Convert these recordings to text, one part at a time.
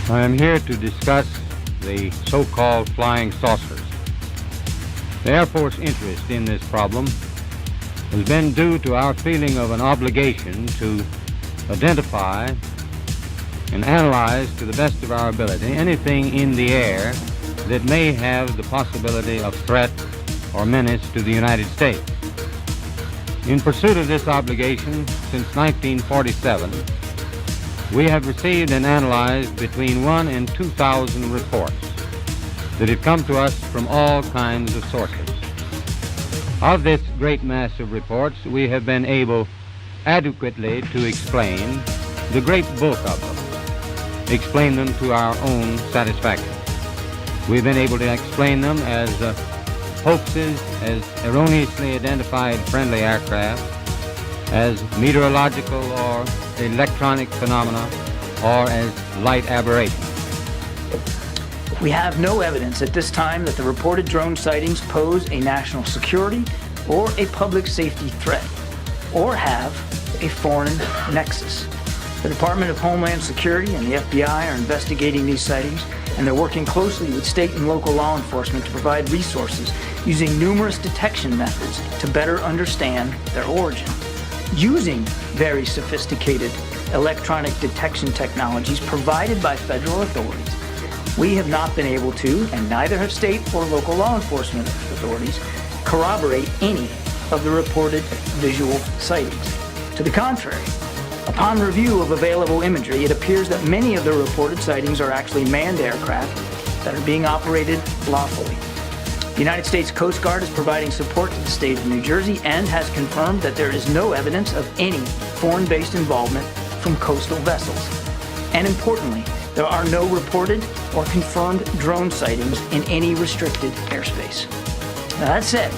I am here to discuss the so-called flying saucers. The Air Force interest in this problem has been due to our feeling of an obligation to identify and analyze to the best of our ability anything in the air that may have the possibility of threat or menace to the United States. In pursuit of this obligation, since 1947, we have received and analyzed between 1,000 and 2,000 reports that have come to us from all kinds of sources. Of this great mass of reports, we have been able adequately to explain the great bulk of them, explain them to our own satisfaction. We've been able to explain them as hoaxes, as erroneously identified friendly aircraft, as meteorological or electronic phenomena, or as light aberrations. We have no evidence at this time that the reported drone sightings pose a national security or a public safety threat, or have a foreign nexus. The Department of Homeland Security and the FBI are investigating these sightings, and they're working closely with state and local law enforcement to provide resources using numerous detection methods to better understand their origin. Using very sophisticated electronic detection technologies provided by federal authorities, we have not been able to, and neither have state or local law enforcement authorities, corroborate any of the reported visual sightings. To the contrary, upon review of available imagery, it appears that many of the reported sightings are actually manned aircraft that are being operated lawfully. The United States Coast Guard is providing support to the state of New Jersey and has confirmed that there is no evidence of any foreign-based involvement from coastal vessels. And importantly, there are no reported or confirmed drone sightings in any restricted airspace. Now, that said,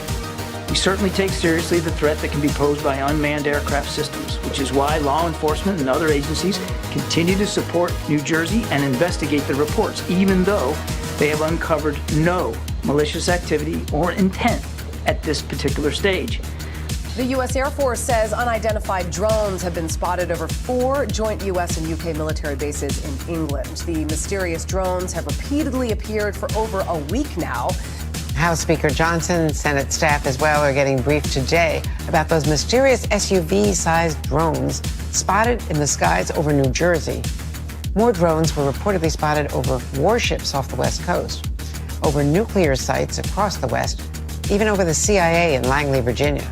we certainly take seriously the threat that can be posed by unmanned aircraft systems, which is why law enforcement and other agencies continue to support New Jersey and investigate the reports, even though they have uncovered no malicious activity or intent at this particular stage. The U.S. Air Force says unidentified drones have been spotted over 4 joint U.S. and U.K. military bases in England. The mysterious drones have repeatedly appeared for over a week now. House Speaker Johnson and Senate staff as well are getting briefed today about those mysterious SUV-sized drones spotted in the skies over New Jersey. More drones were reportedly spotted over warships off the West Coast, over nuclear sites across the West, even over the CIA in Langley, Virginia.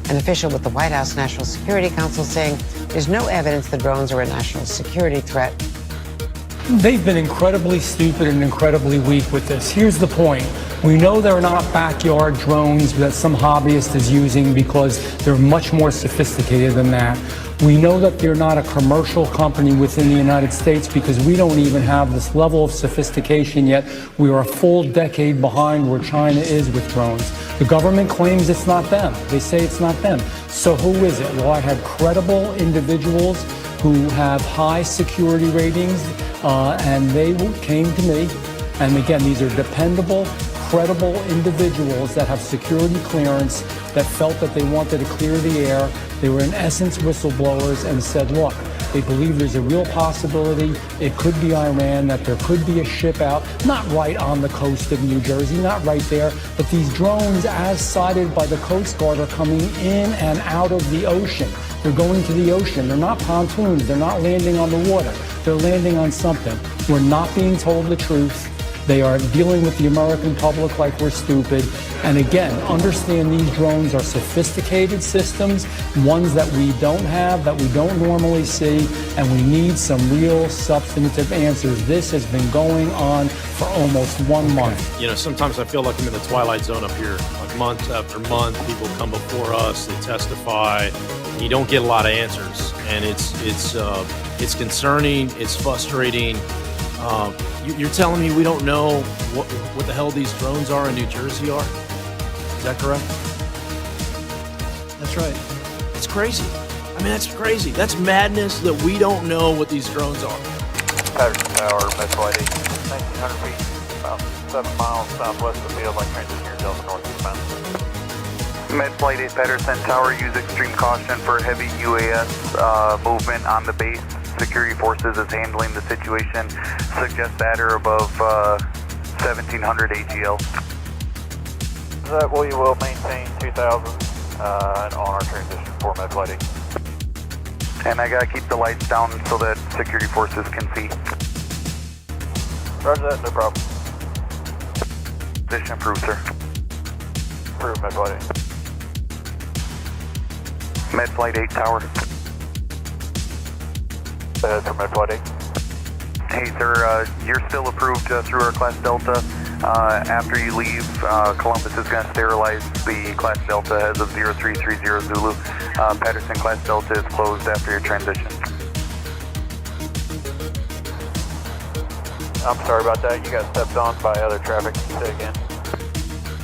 An official with the White House National Security Council saying there's no evidence the drones are a national security threat. They've been incredibly stupid and incredibly weak with this. Here's the point. We know they're not backyard drones that some hobbyist is using because they're much more sophisticated than that. We know that they're not a commercial company within the United States because we don't even have this level of sophistication yet. We are a full decade behind where China is with drones. The government claims it's not them. They say it's not them. So who is it? Well, I have credible individuals who have high security ratings, and they came to me. And again, these are dependable, credible individuals that have security clearance that felt that they wanted to clear the air. They were in essence whistleblowers and said, look, they believe there's a real possibility it could be Iran, that there could be a ship out, not right on the coast of New Jersey, not right there, but these drones, as cited by the Coast Guard, are coming in and out of the ocean. They're going to the ocean. They're not pontoons. They're not landing on the water. They're landing on something. We're not being told the truth. They are dealing with the American public like we're stupid. And again, understand these drones are sophisticated systems, ones that we don't have, that we don't normally see, and we need some real substantive answers. This has been going on for almost 1 month. You know, sometimes I feel like I'm in the twilight zone up here. Like month after month, people come before us, they testify, and you don't get a lot of answers. And it's concerning, it's frustrating. You're telling me we don't know what the hell these drones are in New Jersey are? Is that correct? That's right. It's crazy. I mean, that's crazy. That's madness that we don't know what these drones are. Patterson Tower, Metro ID, 1,900 feet, about 7 miles southwest of the field, like transit here, Delta North eastbound. Med Flight 8 Patterson Tower, use extreme caution for heavy UAS movement on the base. Security forces is handling the situation. Suggest at or above 1700 AGL. That we will maintain 2000 and on our transition for Med Flight 8. And I gotta keep the lights down so that security forces can see. Roger that, no problem. Position approved, sir. Approved, Med Flight 8. Med Flight 8 Tower. Ahead for Med Flight 8. Hey, sir, you're still approved through our Class Delta. After you leave, Columbus is going to sterilize the Class Delta as of 0330 Zulu. Patterson Class Delta is closed after your transition. I'm sorry about that. You got stepped on by other traffic. Say again.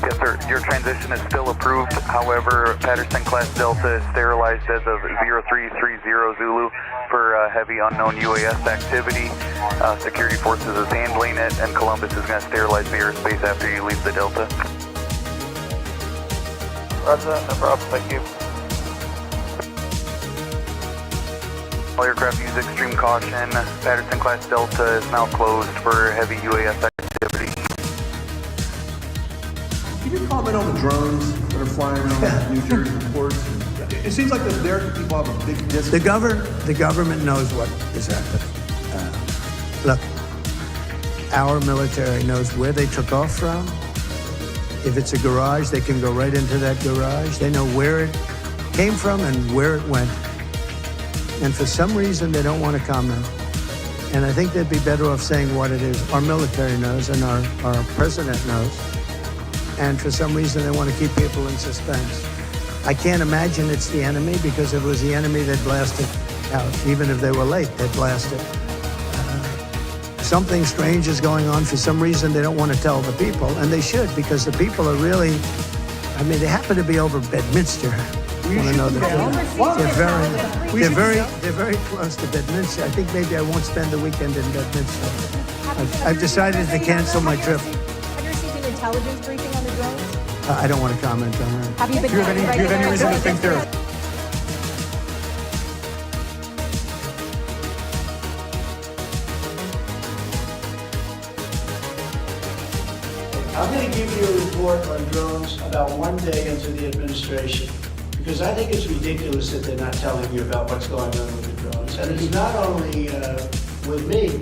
Yes, sir. Your transition is still approved. However, Patterson Class Delta is sterilized as of 0330 Zulu for heavy unknown UAS activity. Security forces is handling it, and Columbus is going to sterilize the airspace after you leave the Delta. Roger that. No problem. Thank you. All aircraft use extreme caution. Patterson Class Delta is now closed for heavy UAS activity. Can you comment on the drones that are flying around New Jersey ports? It seems like the American people have a big disconnect. The government knows what is happening. Look, our military knows where they took off from. If it's a garage, they can go right into that garage. They know where it came from and where it went. And for some reason, they don't want to comment. And I think they'd be better off saying what it is. Our military knows and our president knows. And for some reason, they want to keep people in suspense. I can't imagine it's the enemy, because if it was the enemy, they'd blast it out. Even if they were late, they'd blast it. Something strange is going on. For some reason, they don't want to tell the people, and they should, because the people are really, I mean, they happen to be over Bedminster. I want to know that they're very close to Bedminster. I think maybe I won't spend the weekend in Bedminster. I've decided to cancel my trip. Have you received an intelligence briefing on the drones? I don't want to comment on that. Have you been? Do you have any reason to think they're? I'm going to give you a report on drones about one day into the administration, because I think it's ridiculous that they're not telling you about what's going on with the drones. And it's not only with me.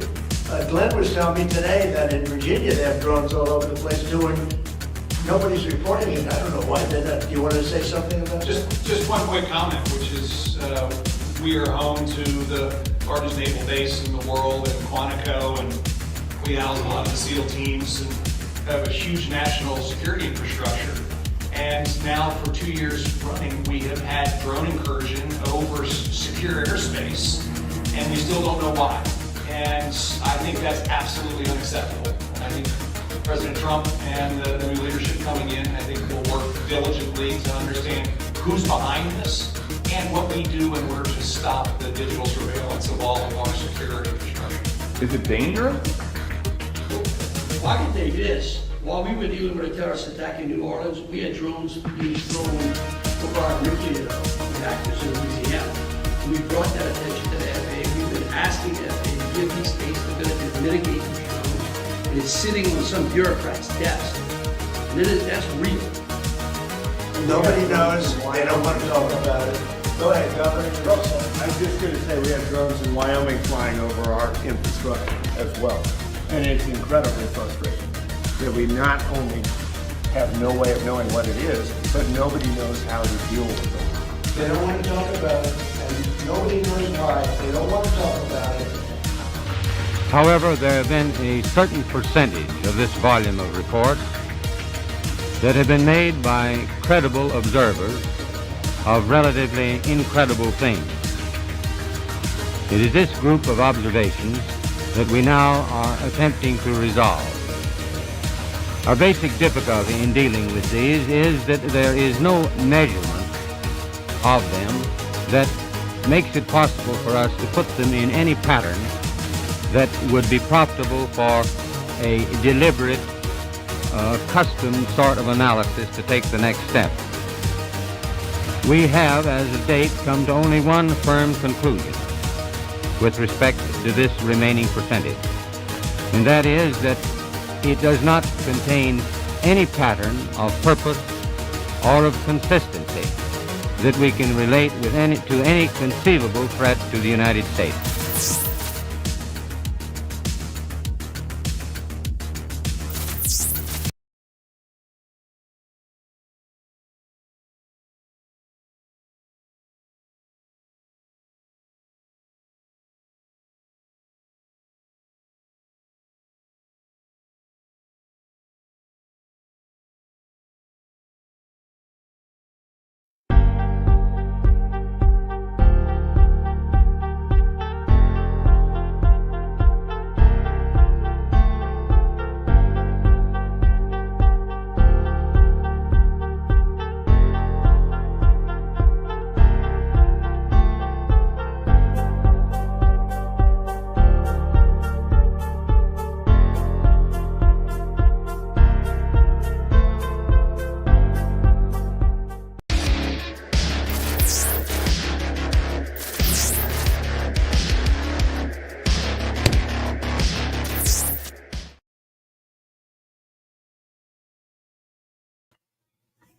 Glenn was telling me today that in Virginia they have drones all over the place doing, nobody's reporting it. I don't know why they're not. Do you want to say something about that? Just one quick comment, which is we are home to the largest naval base in the world in Quantico, and we house a lot of the SEAL teams and have a huge national security infrastructure. And now for 2 years running, we have had drone incursion over secure airspace, and we still don't know why. And I think that's absolutely unacceptable. And I think President Trump and the new leadership coming in, I think will work diligently to understand who's behind this and what we do in order to stop the digital surveillance of all of our secure infrastructure. Is it dangerous? Well, I can tell you this. While we were dealing with a terrorist attack in New Orleans, we had drones being thrown over our nuclear reactors in Louisiana. We brought that attention to the FAA. We've been asking the FAA to give these states the ability to mitigate these drones. And it's sitting on some bureaucrat's desk. And that's real. Nobody knows. They don't want to talk about it. Go ahead, Governor. I'm just going to say we have drones in Wyoming flying over our infrastructure as well. And it's incredibly frustrating that we not only have no way of knowing what it is, but nobody knows how to deal with it. They don't want to talk about it, and nobody knows why. They don't want to talk about it. However, there have been a certain percentage of this volume of reports that have been made by credible observers of relatively incredible things. It is this group of observations that we now are attempting to resolve. Our basic difficulty in dealing with these is that there is no measurement of them that makes it possible for us to put them in any pattern that would be profitable for a deliberate, custom sort of analysis to take the next step. we have, as of date, come to only one firm conclusion with respect to this remaining percentage, and that is that it does not contain any pattern of purpose or of consistency that we can relate with to any conceivable threat to the United States.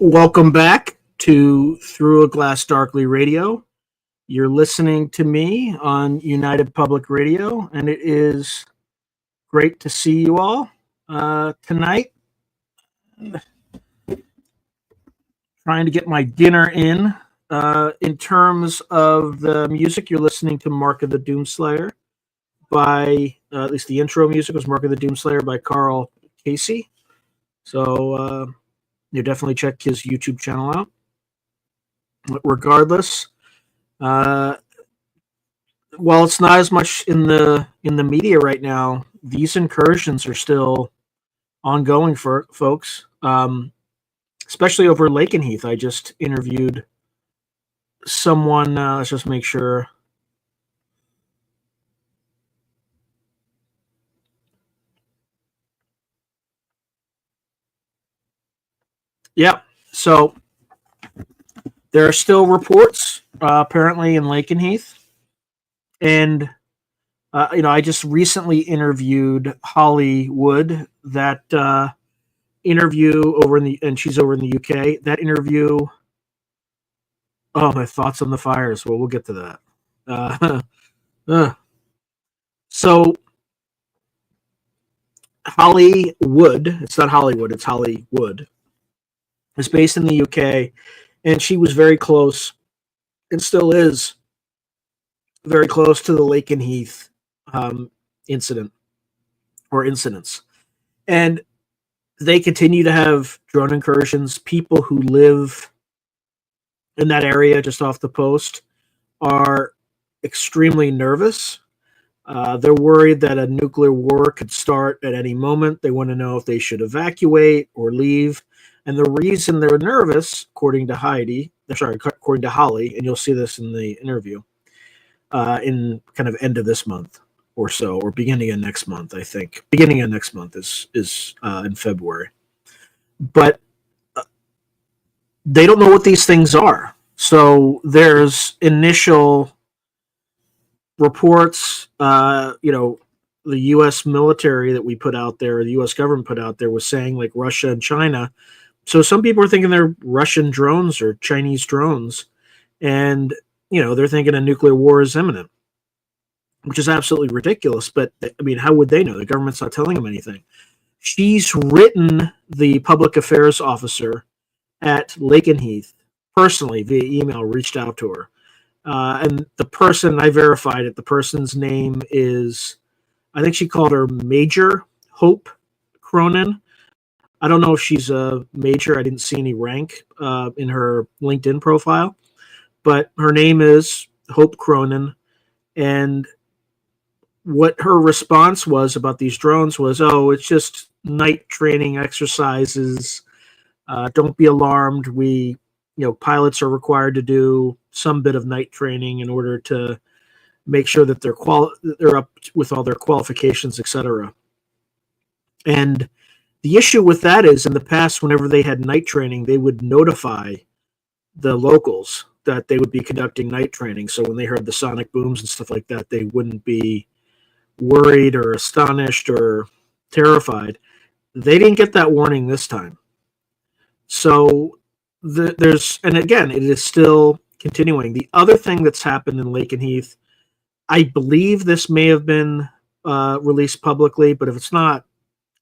Welcome back to Through a Glass Darkly Radio. You're listening to me on United Public Radio, and it is great to see you all tonight. Trying to get my dinner in. In terms of the music, you're listening to Mark of the Doomslayer by, at least the intro music was Mark of the Doomslayer by Carl Casey. So, you definitely check his YouTube channel out. But regardless, while it's not as much in the media right now, these incursions are still ongoing for folks, especially over Lakenheath. I just interviewed someone. Let's just make sure. Yeah, so there are still reports apparently in Lakenheath, and I just recently interviewed Holly Wood. That interview and she's over in the UK. That interview. Oh, my thoughts on the fires. Well, we'll get to that. So Holly Wood. It's not Hollywood. It's Holly Wood. Is based in the UK, and she was very close, and still is very close to the Lakenheath incident or incidents. And they continue to have drone incursions. People who live in that area just off the post are extremely nervous. They're worried that a nuclear war could start at any moment. They want to know if they should evacuate or leave. And the reason they're nervous, according to Holly, and you'll see this in the interview, in kind of end of this month or so, or beginning of next month, I think. Beginning of next month is in February. But they don't know what these things are. So there's initial reports, the U.S. military that we put out there, the U.S. government put out there, was saying like Russia and China. So some people are thinking they're Russian drones or Chinese drones, and they're thinking a nuclear war is imminent, which is absolutely ridiculous. But I mean, how would they know? The government's not telling them anything. She's written the public affairs officer at Lakenheath personally via email, reached out to her, and the person, I verified it. The person's name is, I think she called her Major Hope Cronin. I don't know if she's a major. I didn't see any rank in her LinkedIn profile, but her name is Hope Cronin. And what her response was about these drones was, oh, it's just night training exercises. Don't be alarmed. Pilots are required to do some bit of night training in order to make sure that they're up with all their qualifications, etc. And the issue with that is, in the past, whenever they had night training, they would notify the locals that they would be conducting night training. So when they heard the sonic booms and stuff like that, they wouldn't be worried or astonished or terrified. They didn't get that warning this time. So and again, it is still continuing. The other thing that's happened in Lakenheath, I believe this may have been released publicly, but if it's not,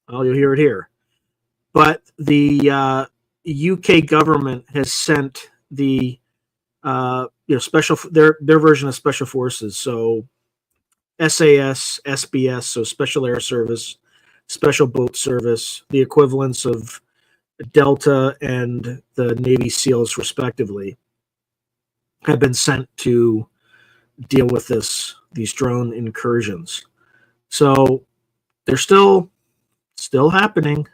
well, you'll hear it here. But the UK government has sent the special their version of special forces, so SAS, SBS, so Special Air Service, Special Boat Service, the equivalents of Delta and the Navy SEALs, respectively, have been sent to deal with these drone incursions. So they're still happening.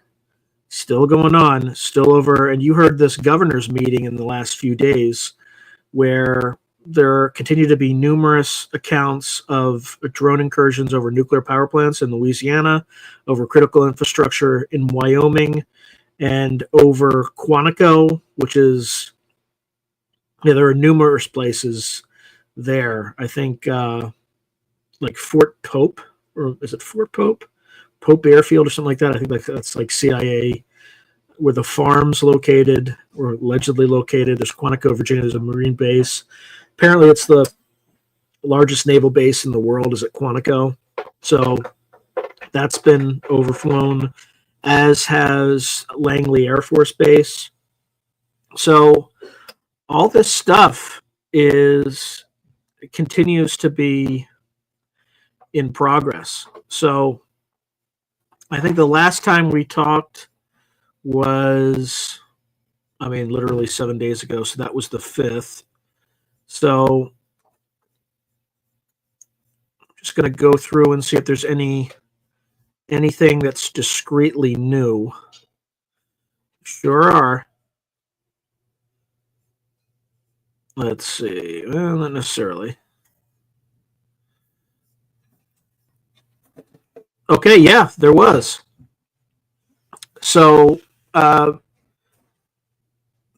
Still going on, still over, and you heard this governor's meeting in the last few days where there continue to be numerous accounts of drone incursions over nuclear power plants in Louisiana, over critical infrastructure in Wyoming, and over Quantico, which is, there are numerous places there. I think like Fort Pope, or is it Fort Pope? Pope Airfield or something like that. I think that's like CIA, where the farm's located or allegedly located. There's Quantico, Virginia. There's a Marine base. Apparently, it's the largest naval base in the world is at Quantico. So that's been overflown, as has Langley Air Force Base. So all this stuff continues to be in progress. So I think the last time we talked was, literally 7 days ago. So that was the 5th. So I'm just going to go through and see if there's anything that's discreetly new. Sure are. Let's see. Well, not necessarily. Okay, yeah, there was. So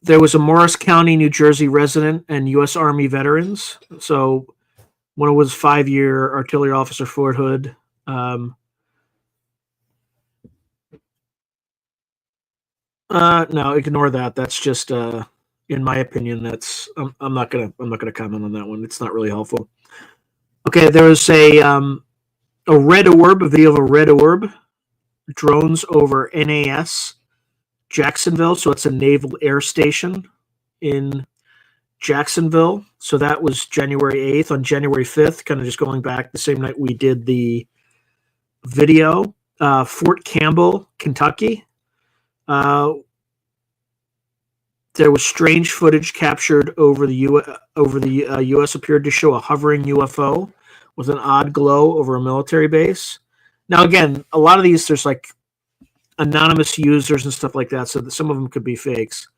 there was a Morris County, New Jersey resident and U.S. Army veterans. So one was 5-year artillery officer Fort Hood. No, ignore that. That's just, in my opinion, that's I'm not gonna comment on that one. It's not really helpful. Okay, there was a red orb, a video of a red orb, drones over NAS, Jacksonville. So it's a naval air station in Jacksonville. So that was January 8th. On January 5th, kind of just going back the same night we did the video, Fort Campbell, Kentucky. There was strange footage captured over the U.S. appeared to show a hovering UFO with an odd glow over a military base. Now, again, a lot of these, there's like anonymous users and stuff like that, so that some of them could be fakes.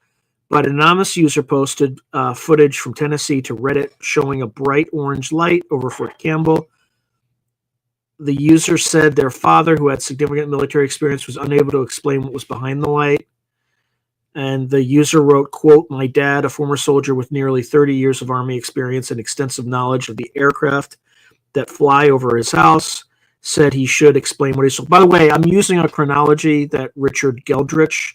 But an anonymous user posted footage from Tennessee to Reddit showing a bright orange light over Fort Campbell. The user said their father, who had significant military experience, was unable to explain what was behind the light. And the user wrote, quote, "My dad, a former soldier with nearly 30 years of Army experience and extensive knowledge of the aircraft that fly over his house, said he should explain what he saw." By the way, I'm using a chronology that Richard Geldrich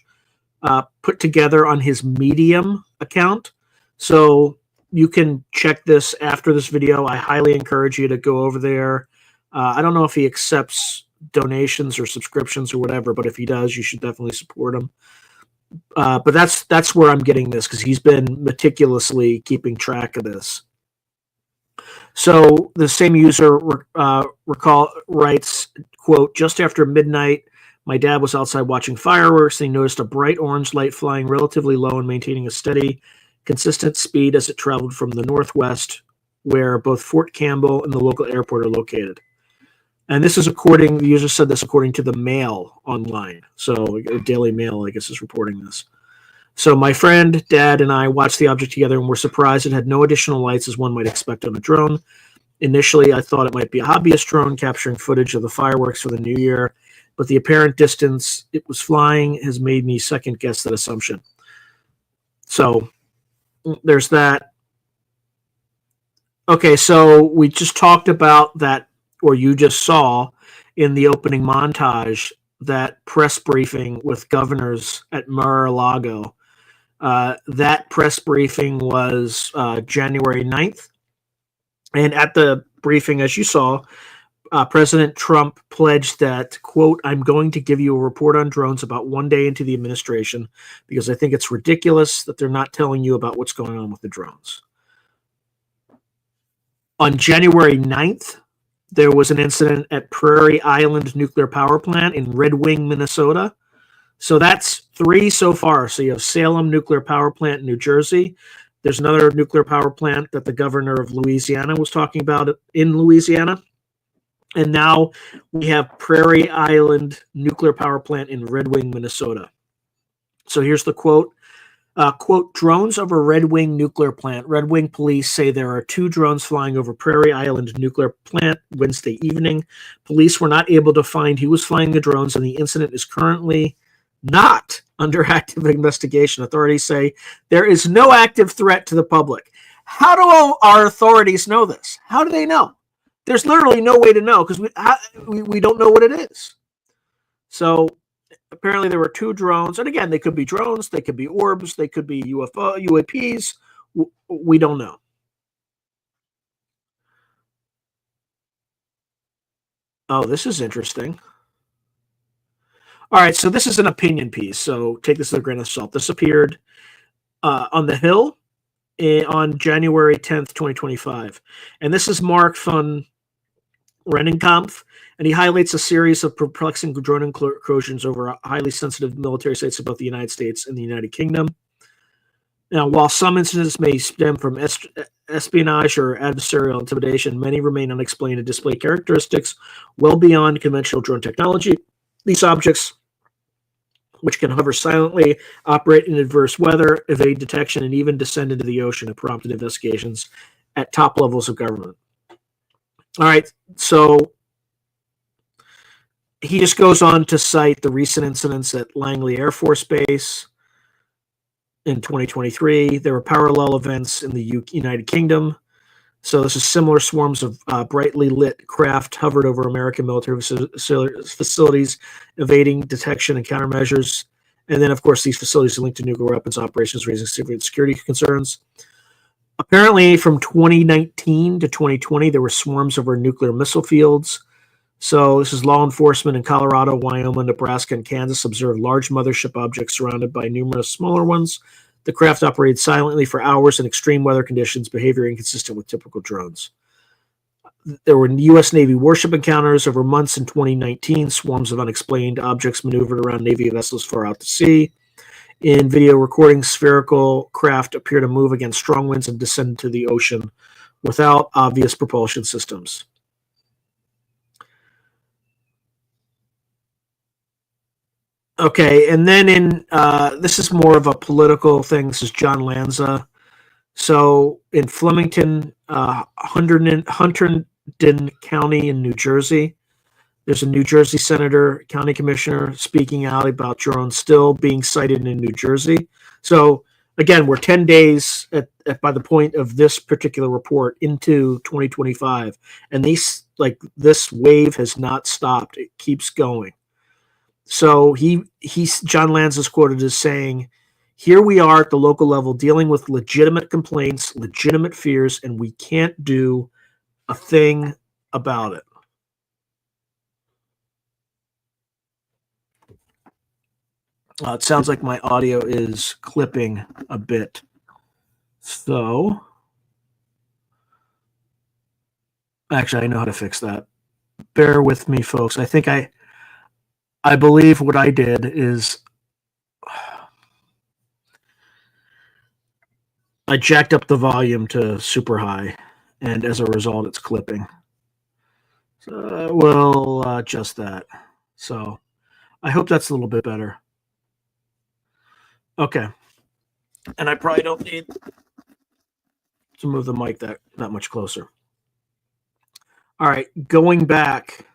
put together on his Medium account. So you can check this after this video. I highly encourage you to go over there. I don't know if he accepts donations or subscriptions or whatever, but if he does, you should definitely support him. But that's where I'm getting this, because he's been meticulously keeping track of this. So the same user writes, quote, "Just after midnight, my dad was outside watching fireworks and he noticed a bright orange light flying relatively low and maintaining a steady, consistent speed as it traveled from the northwest, where both Fort Campbell and the local airport are located." And this is the user said this according to the Mail online. So Daily Mail, I guess, is reporting this. So my friend, dad, and I watched the object together and were surprised it had no additional lights as one might expect on a drone. Initially, I thought it might be a hobbyist drone capturing footage of the fireworks for the new year, but the apparent distance it was flying has made me second guess that assumption. So there's that. Okay, so we just talked about that, or you just saw in the opening montage, that press briefing with governors at Mar-a-Lago. That press briefing was January 9th. And at the briefing, as you saw, President Trump pledged that, quote, "I'm going to give you a report on drones about one day into the administration because I think it's ridiculous that they're not telling you about what's going on with the drones." On January 9th, there was an incident at Prairie Island Nuclear Power Plant in Red Wing, Minnesota. So that's 3 so far. So you have Salem Nuclear Power Plant in New Jersey. There's another nuclear power plant that the governor of Louisiana was talking about in Louisiana. And now we have Prairie Island Nuclear Power Plant in Red Wing, Minnesota. So here's the quote. Quote, "Drones over Red Wing nuclear plant. Red Wing police say there are 2 drones flying over Prairie Island nuclear plant Wednesday evening. Police were not able to find who was flying the drones, and the incident is currently not under active investigation. Authorities say there is no active threat to the public." How do our authorities know this? How do they know? There's literally no way to know because we don't know what it is. So apparently there were 2 drones, and again, they could be drones, they could be orbs, they could be UAPs. We don't know. Oh, this is interesting. All right, so this is an opinion piece, so take this with a grain of salt. This appeared on The Hill on January 10th, 2025. And this is Mark von Rennenkampf, and he highlights a series of perplexing drone incursions over highly sensitive military sites of both the United States and the United Kingdom. Now, while some incidents may stem from espionage or adversarial intimidation, many remain unexplained and display characteristics well beyond conventional drone technology. These objects, which can hover silently, operate in adverse weather, evade detection, and even descend into the ocean, have prompted investigations at top levels of government. All right, so he just goes on to cite the recent incidents at Langley Air Force Base in 2023. There were parallel events in the United Kingdom. So this is similar swarms of brightly lit craft hovered over American military facilities, evading detection and countermeasures. And then, of course, these facilities are linked to nuclear weapons operations, raising security concerns. Apparently, from 2019 to 2020, there were swarms over nuclear missile fields. So this is law enforcement in Colorado, Wyoming, Nebraska, and Kansas observed large mothership objects surrounded by numerous smaller ones. The craft operated silently for hours in extreme weather conditions, behavior inconsistent with typical drones. There were U.S. Navy warship encounters over months in 2019. Swarms of unexplained objects maneuvered around Navy vessels far out to sea. In video recordings, spherical craft appear to move against strong winds and descend into the ocean without obvious propulsion systems. Okay, and then in this is more of a political thing. This is John Lanza. So in Flemington, Hunterdon County in New Jersey, there's a New Jersey senator, county commissioner speaking out about drones still being sighted in New Jersey. So again, we're 10 days by the point of this particular report into 2025, and this wave has not stopped. It keeps going. So John Lanza is quoted as saying, "Here we are at the local level dealing with legitimate complaints, legitimate fears, and we can't do a thing about it." It sounds like my audio is clipping a bit. So, actually, I know how to fix that. Bear with me, folks. I think I believe what I did is I jacked up the volume to super high, and as a result, it's clipping. So we'll adjust that. So I hope that's a little bit better. Okay. And I probably don't need to move the mic that much closer. All right, going back.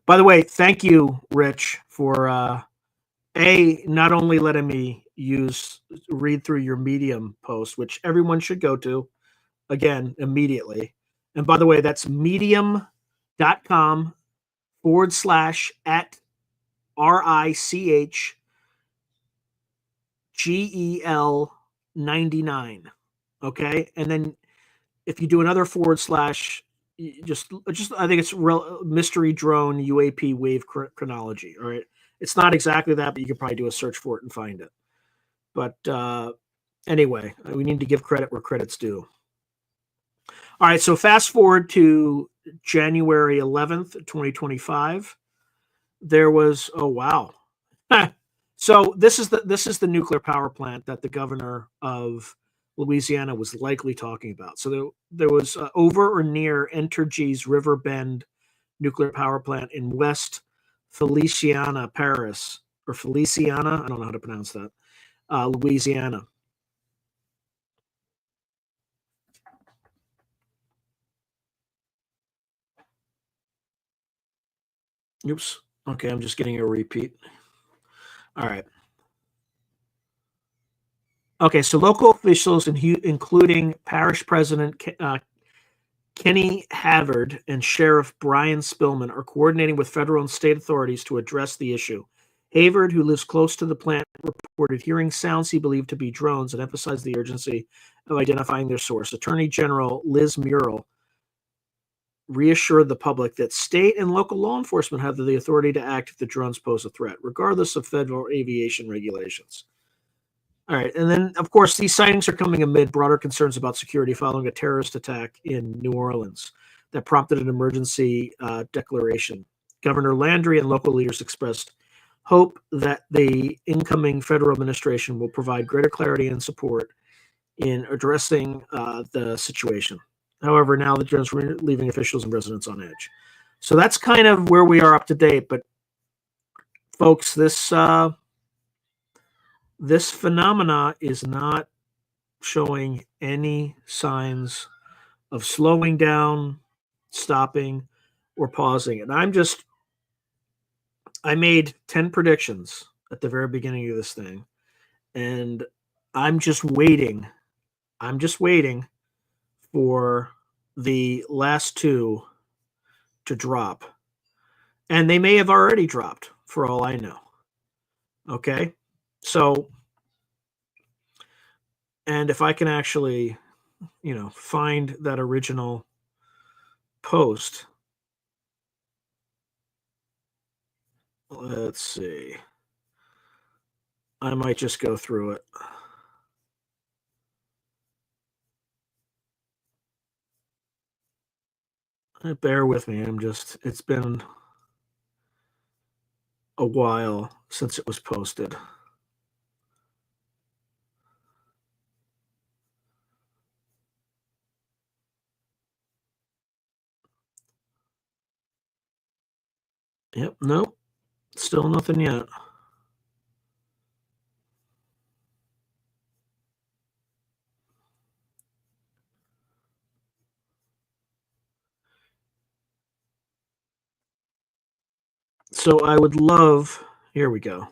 By the way, thank you, Rich, for not only letting me read through your Medium post, which everyone should go to again immediately. And by the way, that's medium.com /at RICHGEL 99. Okay. And then if you do another / just I think it's mystery drone UAP wave chronology. All right. It's not exactly that, but you could probably do a search for it and find it. But anyway, we need to give credit where credit's due. All right, so fast forward to January 11th, 2025. There was, oh wow. So this is the nuclear power plant that the governor of Louisiana was likely talking about. So there was over or near Entergy's River Bend nuclear power plant in West Feliciana Parish, or Feliciana, I don't know how to pronounce that, Louisiana. Oops. Okay, I'm just getting a repeat. All right. Okay, so local officials, including Parish President Kenny Havard and Sheriff Brian Spillman, are coordinating with federal and state authorities to address the issue. Havard, who lives close to the plant, reported hearing sounds he believed to be drones and emphasized the urgency of identifying their source. Attorney General Liz Muriel reassured the public that state and local law enforcement have the authority to act if the drones pose a threat, regardless of federal aviation regulations. All right, and then, of course, these sightings are coming amid broader concerns about security following a terrorist attack in New Orleans that prompted an emergency declaration. Governor Landry and local leaders expressed hope that the incoming federal administration will provide greater clarity and support in addressing the situation. However, now the drones are leaving officials and residents on edge. So that's kind of where we are up to date. But, folks, this phenomena is not showing any signs of slowing down, stopping, or pausing. And I made 10 predictions at the very beginning of this thing. And I'm just waiting for the last two to drop. And they may have already dropped, for all I know. Okay? So, and if I can actually, find that original post, let's see. I might just go through it. Bear with me. It's been a while since it was posted. Yep, nope. Still nothing yet. So I would love, here we go.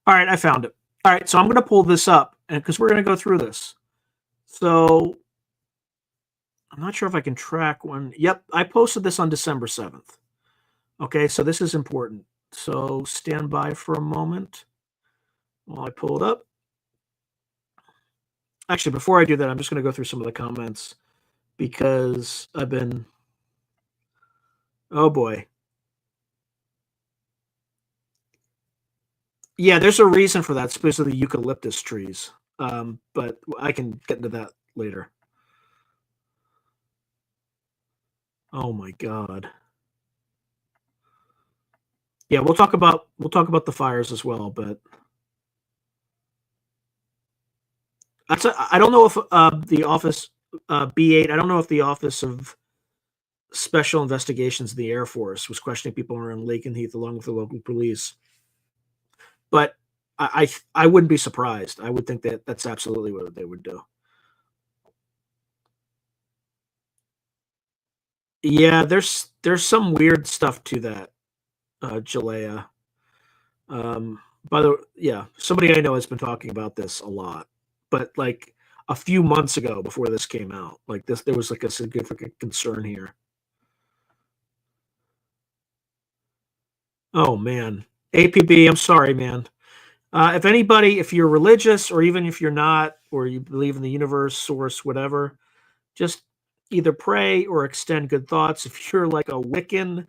All right, I found it. All right, so I'm going to pull this up because we're going to go through this. So I'm not sure if I can track one. Yep, I posted this on December 7th. Okay, so this is important. So stand by for a moment while I pull it up. Actually, before I do that, I'm just going to go through some of the comments because I've been, oh boy. Yeah, there's a reason for that. It's because of the eucalyptus trees. But I can get into that later. Oh my God. Yeah, we'll talk about the fires as well, but I don't know if the office B8. I don't know if the Office of Special Investigations of the Air Force was questioning people around Lakenheath along with the local police. But I wouldn't be surprised. I would think that that's absolutely what they would do. Yeah, there's some weird stuff to that, Jalea. By the way, yeah, somebody I know has been talking about this a lot, but like a few months ago before this came out, like this, there was like a significant concern here. Oh man, APB, I'm sorry, man. If anybody, if you're religious or even if you're not, or you believe in the universe, source, whatever, just either pray or extend good thoughts. If you're like a Wiccan,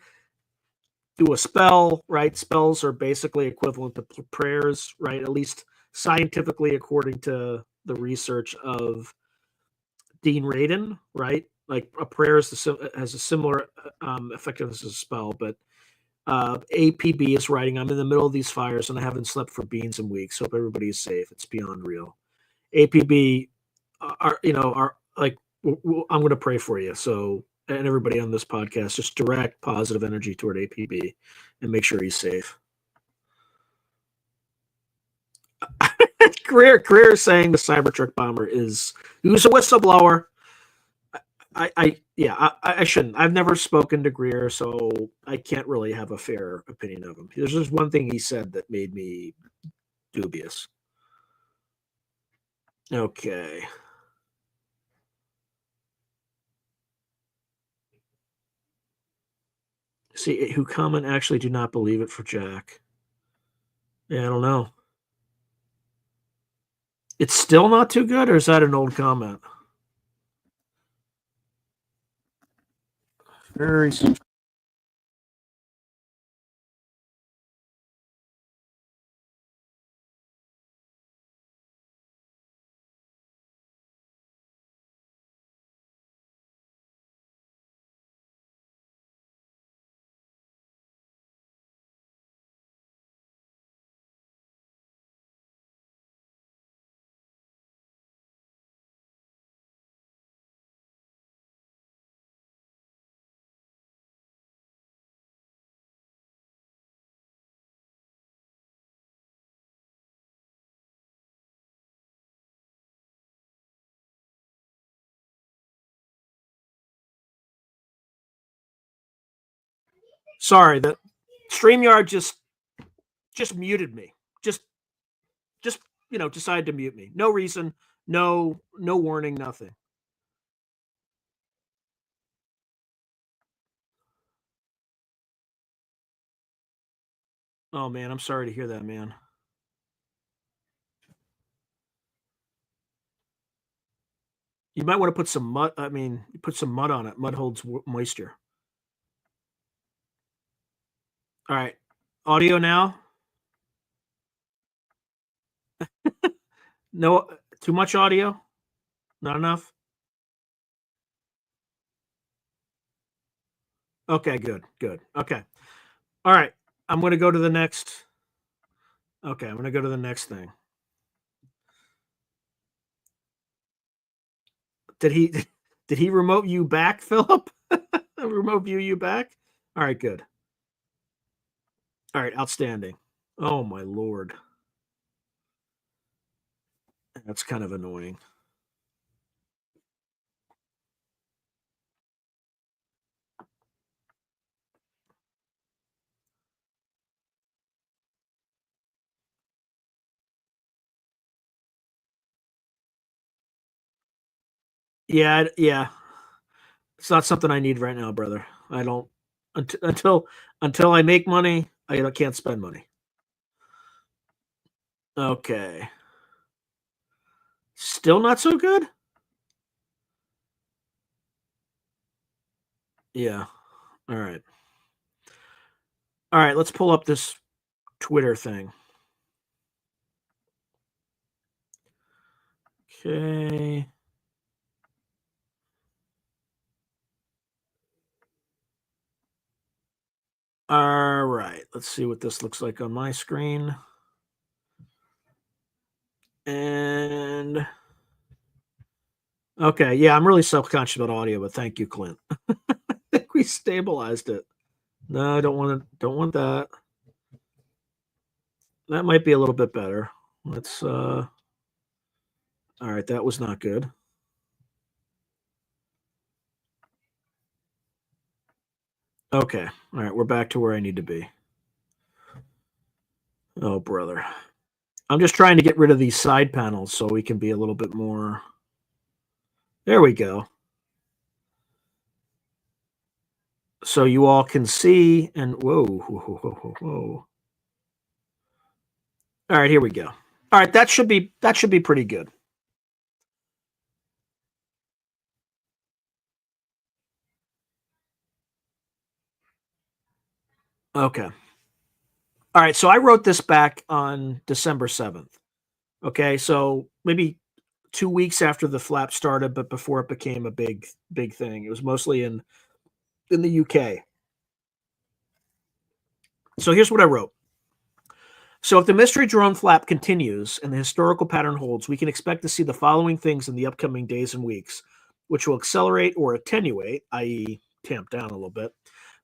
do a spell, right? Spells are basically equivalent to prayers, right? At least scientifically, according to the research of Dean Radin, right? Like a prayer has a similar effectiveness as a spell, but APB is writing, I'm in the middle of these fires and I haven't slept for beans and weeks. Hope everybody is safe. It's beyond real. APB are like, I'm going to pray for you. So, and everybody on this podcast, just direct positive energy toward APB and make sure he's safe. Greer is saying the Cybertruck bomber who's a whistleblower. I shouldn't. I've never spoken to Greer, so I can't really have a fair opinion of him. There's just one thing he said that made me dubious. Okay. See, who comment actually do not believe it for Jack. Yeah, I don't know. It's still not too good, or is that an old comment? Very. Sorry, the StreamYard just muted me. Just decided to mute me. No reason, no warning, nothing. Oh man, I'm sorry to hear that, man. You might want to put some mud. I mean, put some mud on it. Mud holds moisture. All right, audio now. No, too much audio. Not enough. Okay, good. Okay, all right. I'm going to go to the next. Okay, I'm going to go to the next thing. Did he remote you back, Philip? Remote view you back? All right, good. All right, outstanding. Oh my lord. That's kind of annoying. Yeah. It's not something I need right now, brother. I don't until I make money, I can't spend money. Okay. Still not so good? Yeah. All right. All right, let's pull up this Twitter thing. Okay. All right, let's see what this looks like on my screen. And okay, yeah, I'm really self-conscious about audio, but thank you, Clint. I think we stabilized it. No, I don't want that. That might be a little bit better. Let's all right, that was not good. Okay. All right, we're back to where I need to be. Oh, brother. I'm just trying to get rid of these side panels so we can be a little bit more. There we go. So you all can see, and whoa. All right, here we go. All right, that should be pretty good. Okay. All right, so I wrote this back on December 7th. Okay, so maybe 2 weeks after the flap started, but before it became a big thing. It was mostly in the UK. So here's what I wrote. So if the mystery drone flap continues and the historical pattern holds, we can expect to see the following things in the upcoming days and weeks, which will accelerate or attenuate, i.e. tamp down a little bit,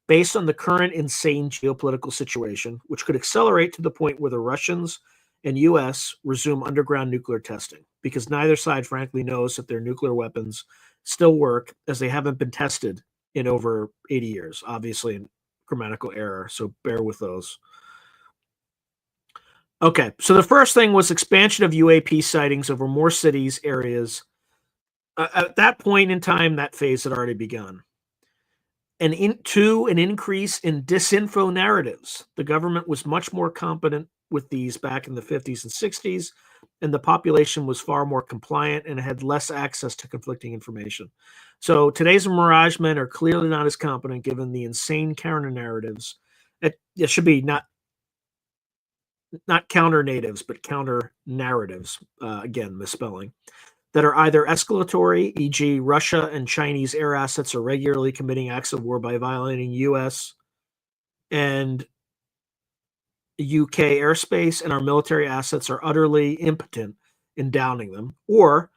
based on the current insane geopolitical situation, which could accelerate to the point where the Russians and U.S. resume underground nuclear testing, because neither side, frankly, knows if their nuclear weapons still work, as they haven't been tested in over 80 years, obviously in grammatical error, so bear with those. Okay, so the first thing was expansion of UAP sightings over more cities, areas. At that point in time, that phase had already begun. And an increase in disinfo narratives. The government was much more competent with these back in the 50s and 60s, and the population was far more compliant and had less access to conflicting information. So today's Mirage men are clearly not as competent given the insane counter narratives. It should be not counter natives, but counter narratives. Again, misspelling. That are either escalatory, e.g., Russia and Chinese air assets are regularly committing acts of war by violating U.S. and UK airspace, and our military assets are utterly impotent in downing them, or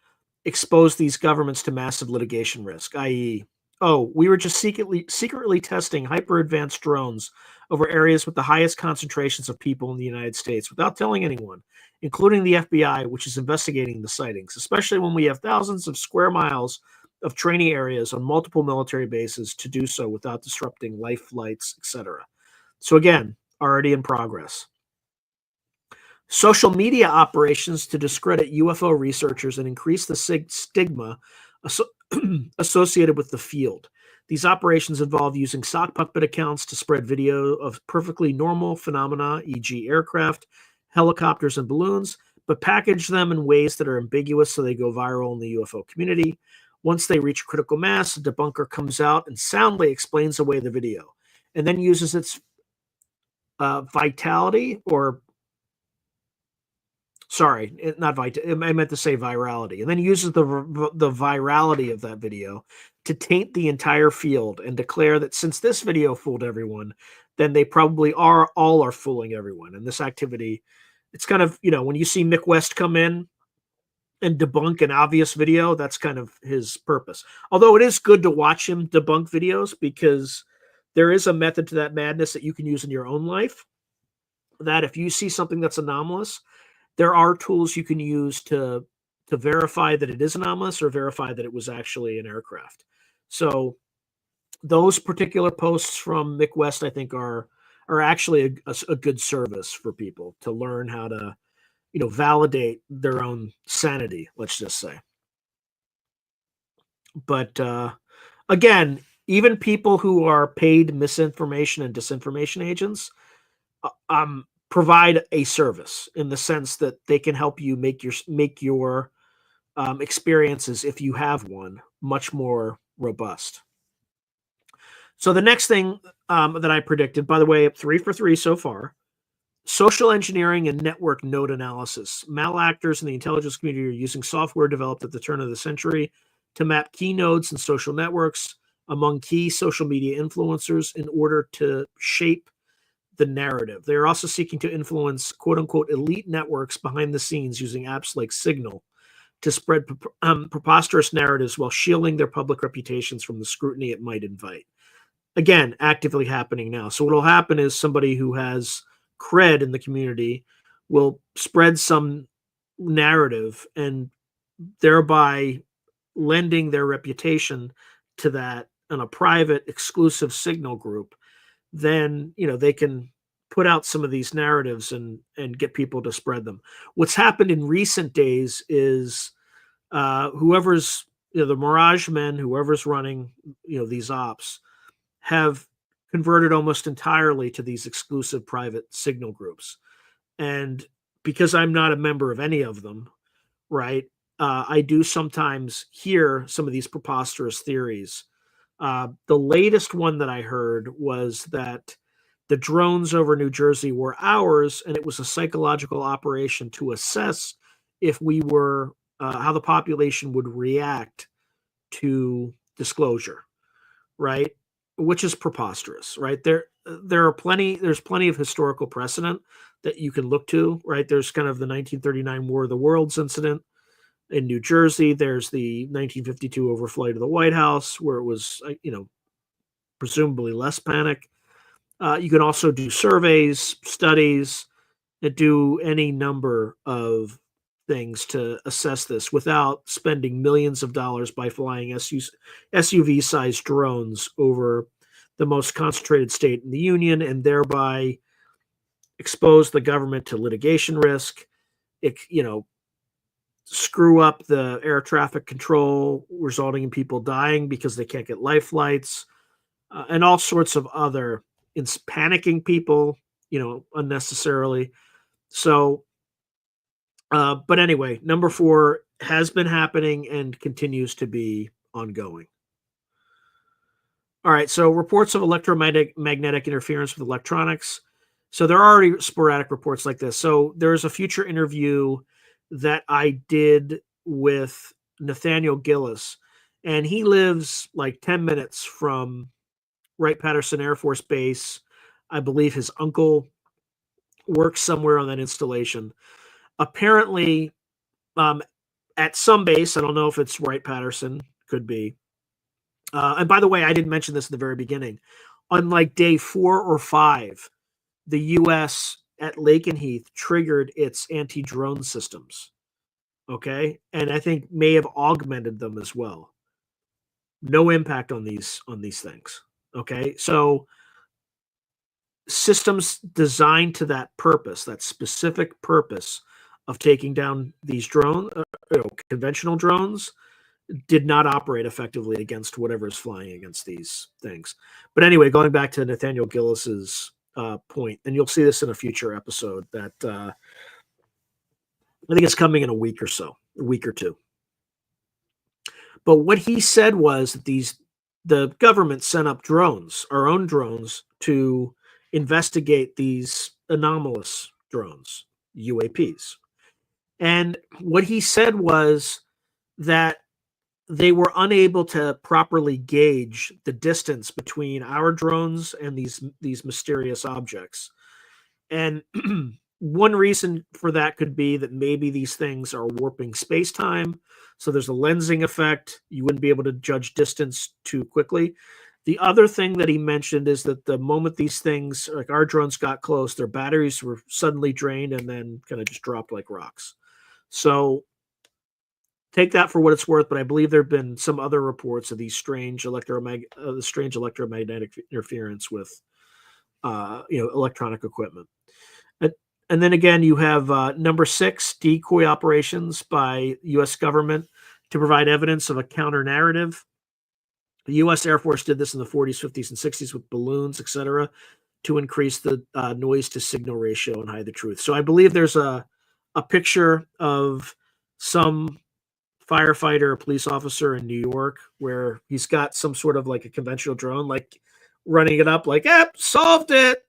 expose these governments to massive litigation risk, i.e., oh, we were just secretly testing hyper-advanced drones over areas with the highest concentrations of people in the United States without telling anyone, including the FBI, which is investigating the sightings, especially when we have thousands of square miles of training areas on multiple military bases to do so without disrupting life flights, etc. So again, already in progress. Social media operations to discredit UFO researchers and increase the stigma associated with the field. These operations involve using sock puppet accounts to spread video of perfectly normal phenomena, e.g. aircraft, helicopters, and balloons, but package them in ways that are ambiguous so they go viral in the UFO community. Once they reach critical mass, a debunker comes out and soundly explains away the video, and then uses its vitality, or sorry, not vitality, I meant to say virality, and then uses the virality of that video to taint the entire field and declare that since this video fooled everyone, then they probably all are fooling everyone. And this activity, it's kind of, when you see Mick West come in and debunk an obvious video, that's kind of his purpose. Although it is good to watch him debunk videos, because there is a method to that madness that you can use in your own life, that if you see something that's anomalous, there are tools you can use to verify that it is anomalous or verify that it was actually an aircraft. So those particular posts from Mick West, I think, are actually a good service for people to learn how to, validate their own sanity, let's just say. But again, even people who are paid misinformation and disinformation agents provide a service in the sense that they can help you make your experiences, if you have one, much more robust. So the next thing that I predicted, by the way, 3 for 3 so far, social engineering and network node analysis. Malactors in the intelligence community are using software developed at the turn of the century to map key nodes and social networks among key social media influencers in order to shape the narrative. They are also seeking to influence quote-unquote elite networks behind the scenes using apps like Signal to spread preposterous narratives while shielding their public reputations from the scrutiny it might invite. Again, actively happening now. So what will happen is somebody who has cred in the community will spread some narrative and thereby lending their reputation to that in a private, exclusive Signal group. Then, they can put out some of these narratives and get people to spread them. What's happened in recent days is whoever's the Mirage men, whoever's running these ops, have converted almost entirely to these exclusive private signal groups. And because I'm not a member of any of them, right, I do sometimes hear some of these preposterous theories. The latest one that I heard was that the drones over New Jersey were ours, and it was a psychological operation to assess if we were how the population would react to disclosure, right? Which is preposterous, right? There's plenty of historical precedent that you can look to, right? There's kind of the 1939 War of the Worlds incident in New Jersey. There's the 1952 overflight of the White House, where it was, presumably less panic. You can also do surveys, studies, that do any number of things to assess this without spending millions of dollars by flying SUV-sized drones over the most concentrated state in the union, and thereby expose the government to litigation risk. Screw up the air traffic control, resulting in people dying because they can't get life flights, and all sorts of other panicking people, unnecessarily. So, but anyway, number 4 has been happening and continues to be ongoing. All right, so reports of electromagnetic interference with electronics. So there are already sporadic reports like this. So there's a future interview that I did with Nathaniel Gillis, and he lives like 10 minutes from Wright-Patterson Air Force Base. I believe his uncle works somewhere on that installation. Apparently, at some base, I don't know if it's Wright-Patterson, could be. And by the way, I didn't mention this at the very beginning. On like day 4 or 5, the U.S. at Lakenheath triggered its anti-drone systems. Okay, and I think may have augmented them as well. No impact on these things. Okay, so systems designed to that purpose, that specific purpose of taking down these conventional drones, did not operate effectively against whatever is flying against these things. But anyway, going back to Nathaniel Gillis's point, and you'll see this in a future episode that I think it's coming in a week or two. But what he said was that the government sent up drones, our own drones, to investigate these anomalous drones, UAPs. And what he said was that they were unable to properly gauge the distance between our drones and these mysterious objects. And one reason for that could be that maybe these things are warping space-time, so there's a lensing effect. You wouldn't be able to judge distance too quickly. The other thing that he mentioned is that the moment these things, like our drones, got close, their batteries were suddenly drained and then kind of just dropped like rocks. So take that for what it's worth, but I believe there have been some other reports of these strange electromagnetic interference with electronic equipment. And then again, you have number 6, decoy operations by U.S. government to provide evidence of a counter narrative. The U.S. Air Force did this in the 40s, 50s, and 60s with balloons, etc., to increase the noise to signal ratio and hide the truth. So I believe there's a picture of some firefighter or police officer in New York where he's got some sort of like a conventional drone, like running it up like, solved it,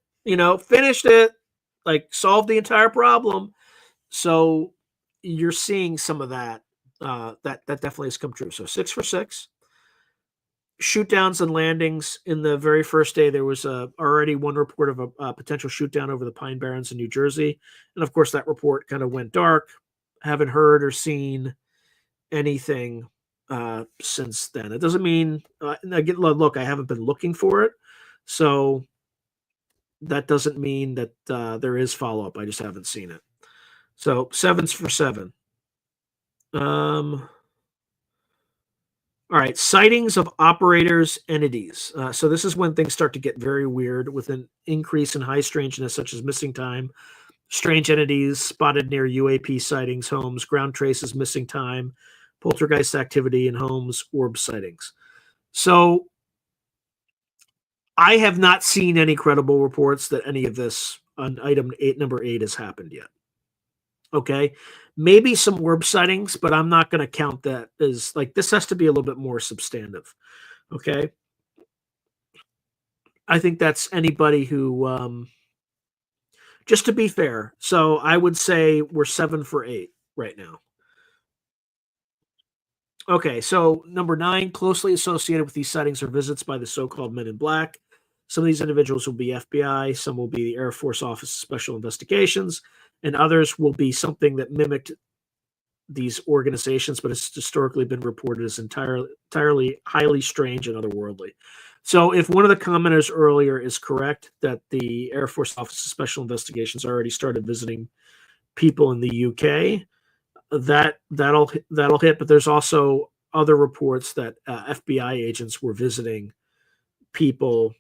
finished it, like solved the entire problem. So you're seeing some of that. That definitely has come true. So 6 for 6. Shoot downs and landings. In the very first day, there was already one report of a potential shoot down over the Pine Barrens in New Jersey. And of course, that report kind of went dark. Haven't heard or seen anything since then. It doesn't mean, look, I haven't been looking for it. So that doesn't mean that there is follow-up. I just haven't seen it. So 7's for 7. All right, sightings of operators' entities. So this is when things start to get very weird with an increase in high strangeness, such as missing time, strange entities spotted near UAP sightings, homes, ground traces, missing time, poltergeist activity in homes, orb sightings. So I have not seen any credible reports that any of this on item number 8 has happened yet. Okay. Maybe some orb sightings, but I'm not going to count that as like this has to be a little bit more substantive. Okay. I think that's anybody who, just to be fair. So I would say we're 7 for 8 right now. Okay. So number 9, closely associated with these sightings are visits by the so called men in black. Some of these individuals will be FBI, some will be the Air Force Office of Special Investigations, and others will be something that mimicked these organizations, but it's historically been reported as entirely highly strange and otherworldly. So, if one of the commenters earlier is correct that the Air Force Office of Special Investigations already started visiting people in the UK, that'll hit. But there's also other reports that FBI agents were visiting people,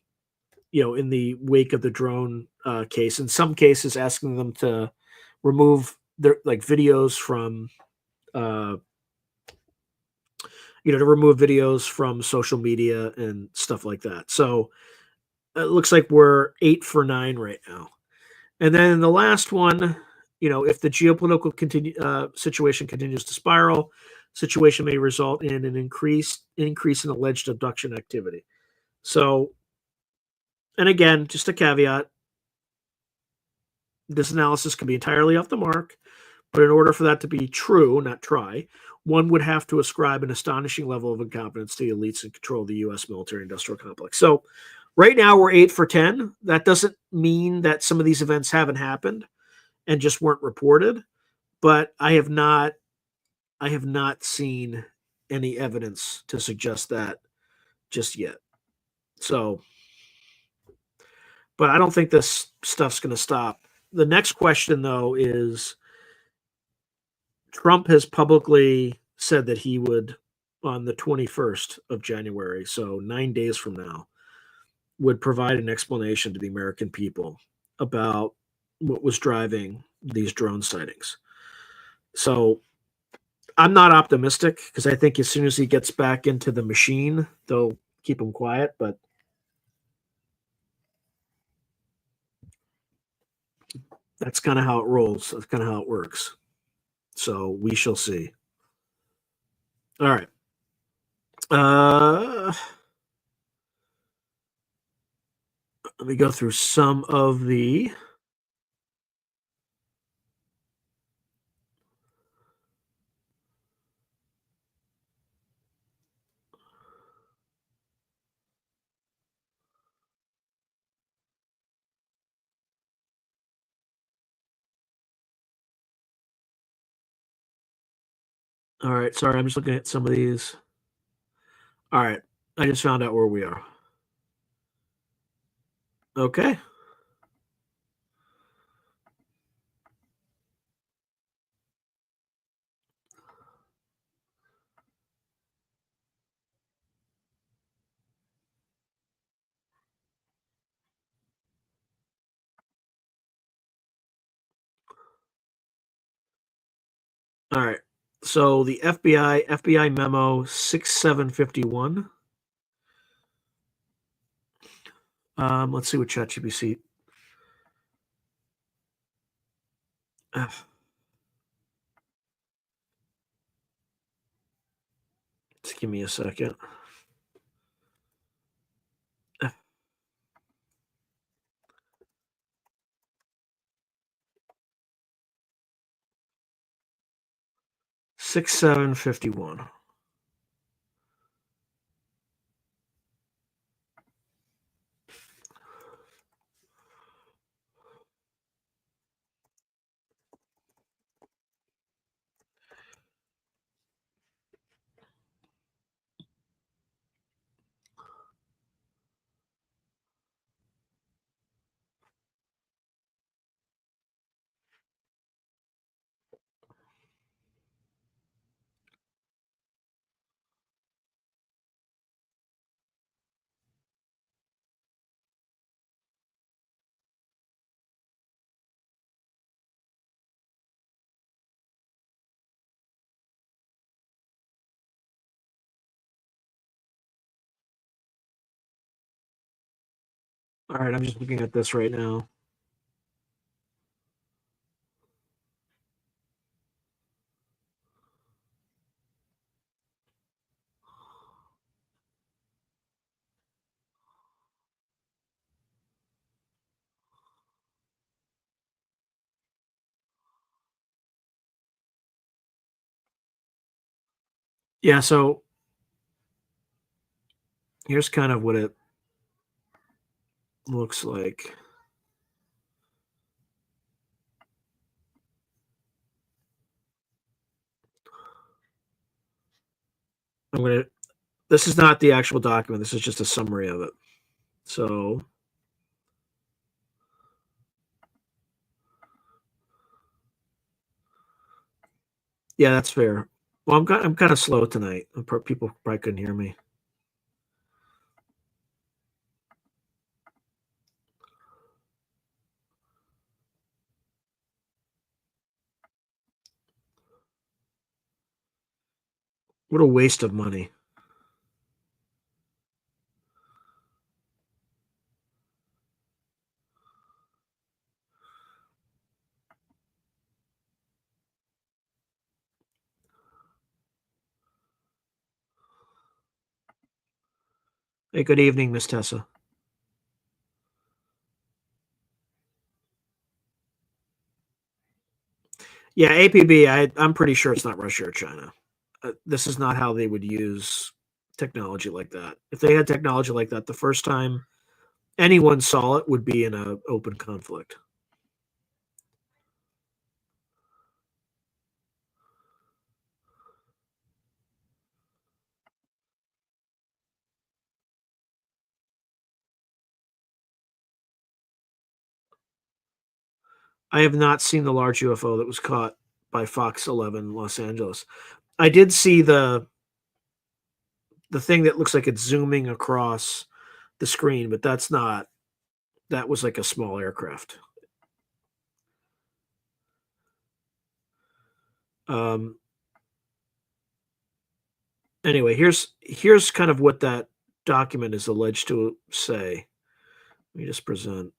in the wake of the drone case. In some cases, asking them to remove their videos from uh, to remove videos from social media and stuff like that. So it looks like we're 8 for 9 right now. And then the last one, if the geopolitical situation continues to spiral, situation may result in an increase in alleged abduction activity. So, and again, just a caveat, this analysis can be entirely off the mark, but in order for that to be true, not try, one would have to ascribe an astonishing level of incompetence to the elites in control of the U.S. military-industrial complex. So right now we're 8 for 10. That doesn't mean that some of these events haven't happened and just weren't reported, but I have not seen any evidence to suggest that just yet. So, but I don't think this stuff's going to stop. The next question, though, is Trump has publicly said that he would, on the 21st of January, so 9 days from now, would provide an explanation to the American people about what was driving these drone sightings. So I'm not optimistic because I think as soon as he gets back into the machine, they'll keep him quiet, but that's kind of how it rolls. That's kind of how it works. So we shall see. All right. Let me go through some of the All right, sorry, I'm just looking at some of these. All right, I just found out where we are. Okay. All right. So the FBI memo 6751. Let's see what ChatGPT. Just give me a second. F. 6751. All right, I'm just looking at this right now. Yeah, so here's kind of what it looks like. This is not the actual document. This is just a summary of it. So yeah, that's fair. Well, I'm kind of slow tonight. People probably couldn't hear me. What a waste of money. Hey, good evening, Miss Tessa. Yeah, APB, I'm pretty sure it's not Russia or China. This is not how they would use technology like that. If they had technology like that, the first time anyone saw it would be in an open conflict. I have not seen the large UFO that was caught by Fox 11 Los Angeles. I did see the thing that looks like it's zooming across the screen, but that's not. That was like a small aircraft. Um, anyway, here's kind of what that document is alleged to say. Let me just present.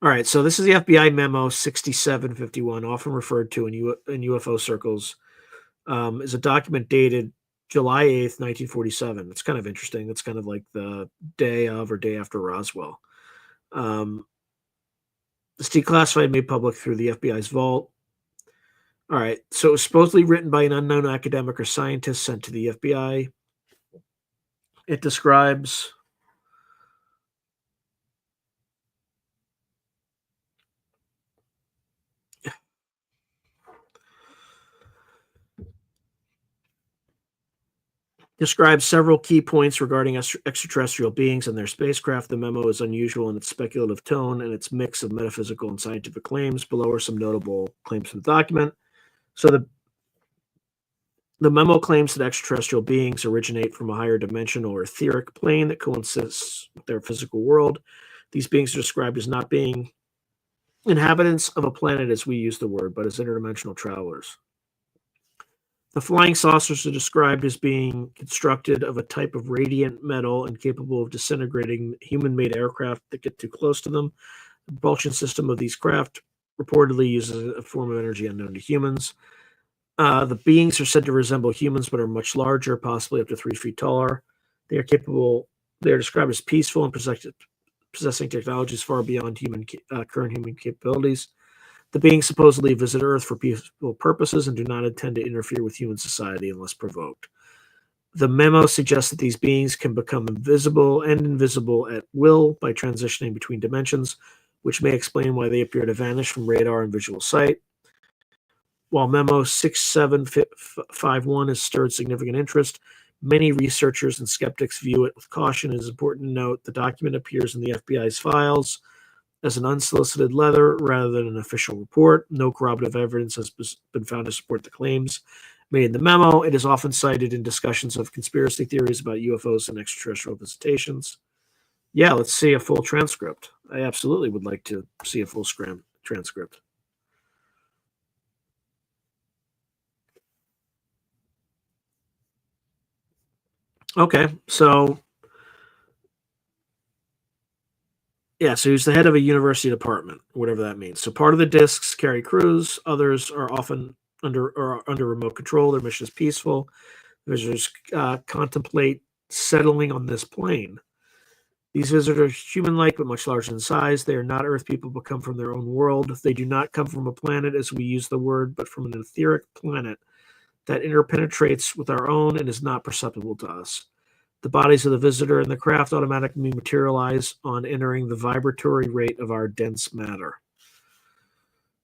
All right, so this is the FBI memo 6751, often referred to in UFO circles, is a document dated July 8th, 1947. It's kind of interesting. It's kind of like the day of or day after Roswell. It's declassified, made public through the FBI's vault. All right, so it was supposedly written by an unknown academic or scientist sent to the FBI. It describes several key points regarding extraterrestrial beings and their spacecraft. The memo is unusual in its speculative tone and its mix of metaphysical and scientific claims. Below are some notable claims from the document. So the memo claims that extraterrestrial beings originate from a higher dimensional or etheric plane that coincides with their physical world. These beings are described as not being inhabitants of a planet as we use the word, but as interdimensional travelers. The flying saucers are described as being constructed of a type of radiant metal and capable of disintegrating human-made aircraft that get too close to them. The propulsion system of these craft reportedly uses a form of energy unknown to humans. The beings are said to resemble humans, but are much larger, possibly up to 3 feet taller. They are described as peaceful and possessing technologies far beyond current human capabilities. The beings supposedly visit Earth for peaceful purposes and do not intend to interfere with human society unless provoked. The memo suggests that these beings can become invisible at will by transitioning between dimensions, which may explain why they appear to vanish from radar and visual sight. While Memo 6751 has stirred significant interest, many researchers and skeptics view it with caution. It is important to note the document appears in the FBI's files as an unsolicited letter rather than an official report. No corroborative evidence has been found to support the claims made in the memo. It is often cited in discussions of conspiracy theories about UFOs and extraterrestrial visitations. Yeah, let's see a full transcript. I absolutely would like to see a full transcript. Okay, so yeah, so he's the head of a university department, whatever that means. So part of the discs carry crews, others are often under remote control. Their mission is peaceful. Visitors contemplate settling on this plane. These visitors are human-like but much larger in size. They are not Earth people, but come from their own world. They do not come from a planet as we use the word, but from an etheric planet that interpenetrates with our own and is not perceptible to us. The bodies of the visitor and the craft automatically materialize on entering the vibratory rate of our dense matter.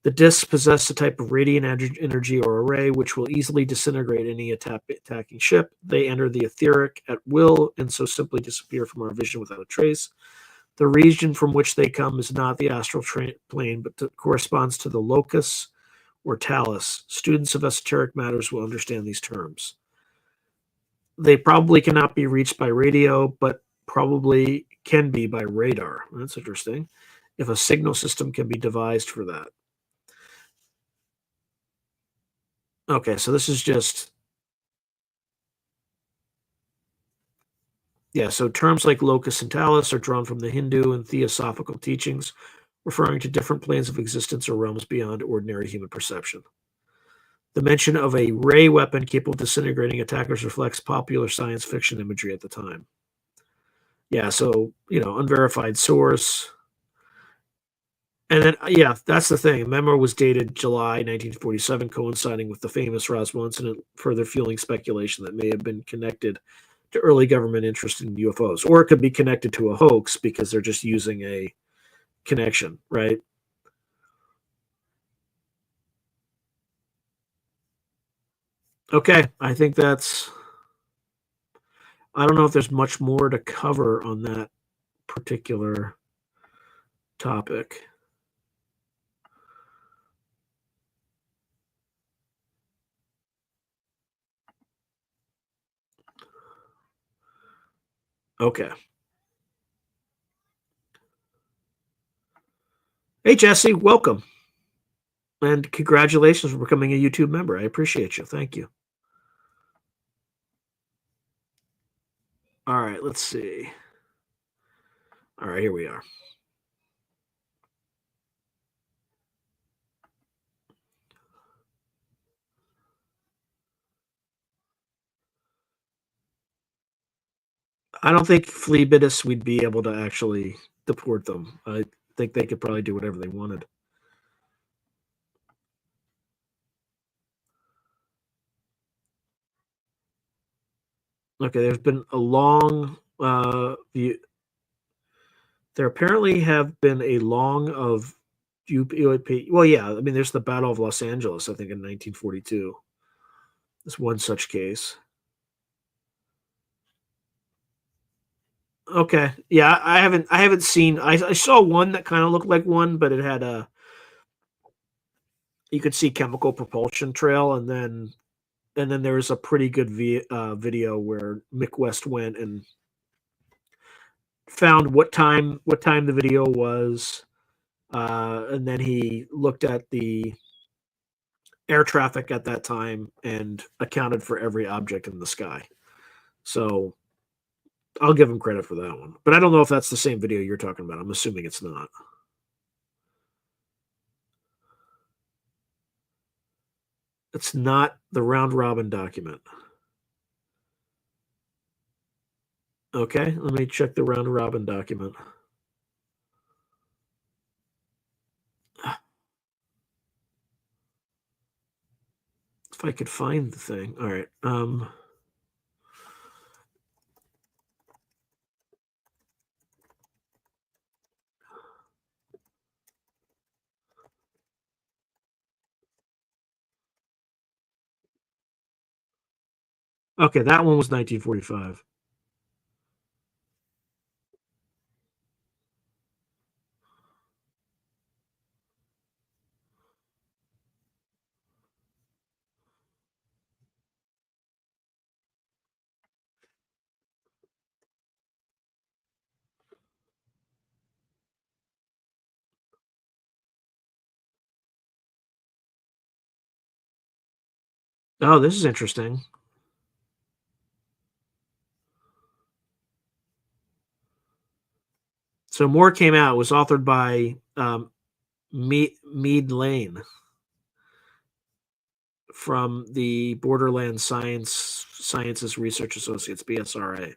The discs possess a type of radiant energy or array which will easily disintegrate any attacking ship. They enter the etheric at will and so simply disappear from our vision without a trace. The region from which they come is not the astral plane, but corresponds to the locus or talus. Students of esoteric matters will understand these terms. They probably cannot be reached by radio, but probably can be by radar. That's interesting. If a signal system can be devised for that. Okay, so this is just... Yeah, so terms like locus and talus are drawn from the Hindu and theosophical teachings, referring to different planes of existence or realms beyond ordinary human perception. The mention of a ray weapon capable of disintegrating attackers reflects popular science fiction imagery at the time. Yeah, so, unverified source. And then, yeah, that's the thing. Memo was dated July 1947, coinciding with the famous Roswell incident, further fueling speculation that may have been connected to early government interest in UFOs. Or it could be connected to a hoax because they're just using a connection, right? Okay, I think that's... I don't know if there's much more to cover on that particular topic. Okay. Hey, Jesse, welcome. And congratulations for becoming a YouTube member. I appreciate you. Thank you. All right, let's see. All right, here we are. I don't think Fleabidus we'd be able to actually deport them. I think they could probably do whatever they wanted. Okay, there's been a long there apparently have been a long of UP. Well, yeah, I mean, there's the Battle of Los Angeles, I think, in 1942. There's one such case. Okay, yeah, I haven't seen. I saw one that kind of looked like one, but it had a... You could see chemical propulsion trail, and then there was a pretty good video where Mick West went and found what time the video was, and then he looked at the air traffic at that time and accounted for every object in the sky. So I'll give him credit for that one. But I don't know if that's the same video you're talking about. I'm assuming it's not. It's not the round robin document. Okay, let me check the round robin document. If I could find the thing. All right. Okay, that one was 1945. Oh, this is interesting. So more came out. It was authored by Mead Lane from the Borderland Sciences Research Associates, BSRA.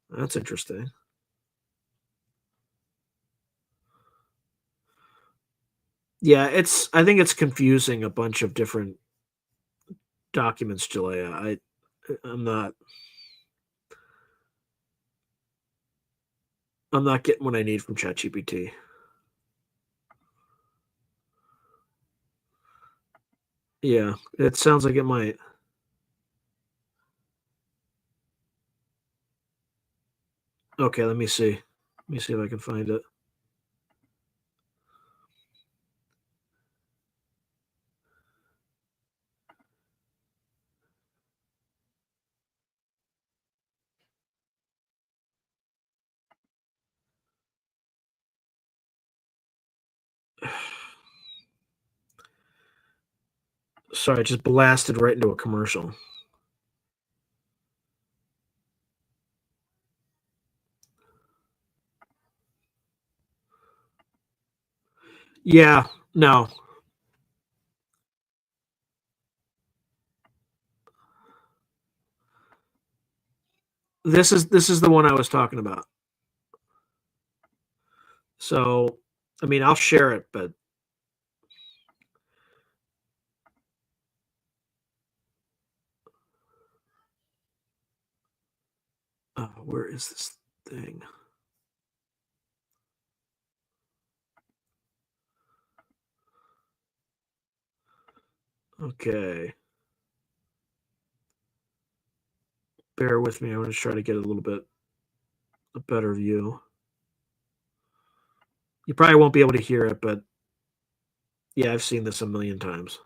That's interesting. Yeah, I think it's confusing a bunch of different documents, Jalea. I'm not getting what I need from ChatGPT. Yeah, it sounds like it might. Okay, let me see. Let me see if I can find it. Sorry, I just blasted right into a commercial. Yeah, no. This is the one I was talking about. So, I mean, I'll share it, but where is this thing? Okay. Bear with me. I'm going to try to get a little bit a better view. You probably won't be able to hear it, but yeah, I've seen this a million times.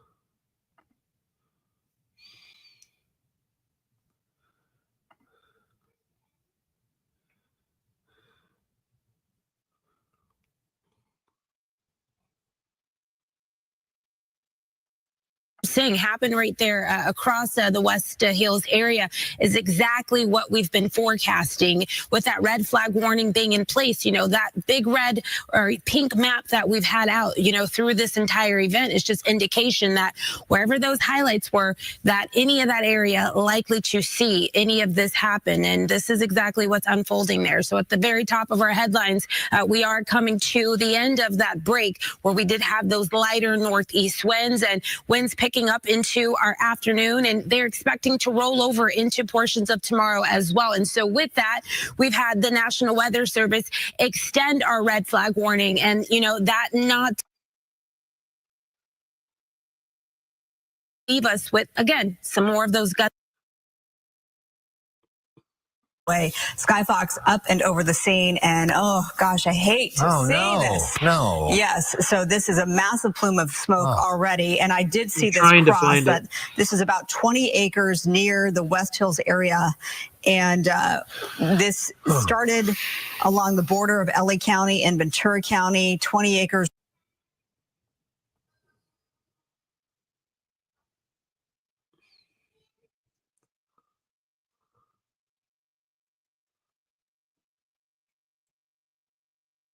Saying happened right there across the West Hills area is exactly what we've been forecasting with that red flag warning being in place. You know, that big red or pink map that we've had out, you know, through this entire event is just indication that wherever those highlights were, that any of that area likely to see any of this happen. And this is exactly what's unfolding there. So at the very top of our headlines, we are coming to the end of that break where we did have those lighter northeast winds and winds picking up into our afternoon, and they're expecting to roll over into portions of tomorrow as well. And so with that, we've had the National Weather Service extend our red flag warning, and you know that not leave us with, again, some more of those gusts. Skyfox up and over the scene, and oh gosh, I hate to say this. No. Yes, so this is a massive plume of smoke already, and I did see this trying to cross. find That it. this is about 20 acres near the West Hills area, and this started along the border of LA County and Ventura County. 20 acres.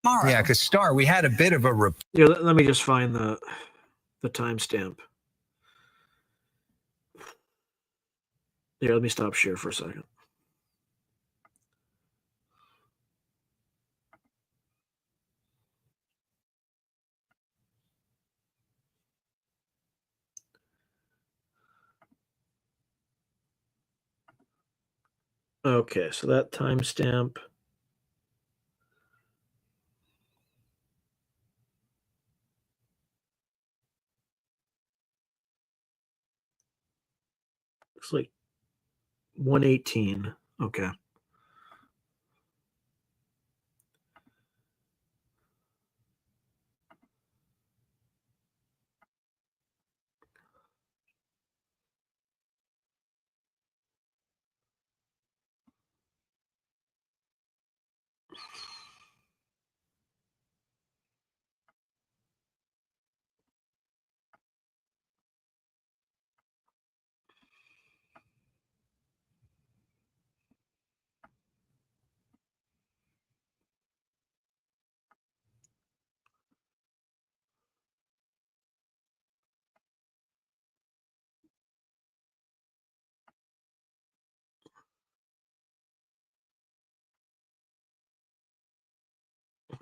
Tomorrow. Yeah, because Star, we had a bit of a Yeah, let me just find the timestamp. Here, let me stop share for a second. Okay, so that timestamp. Looks like 118. Okay.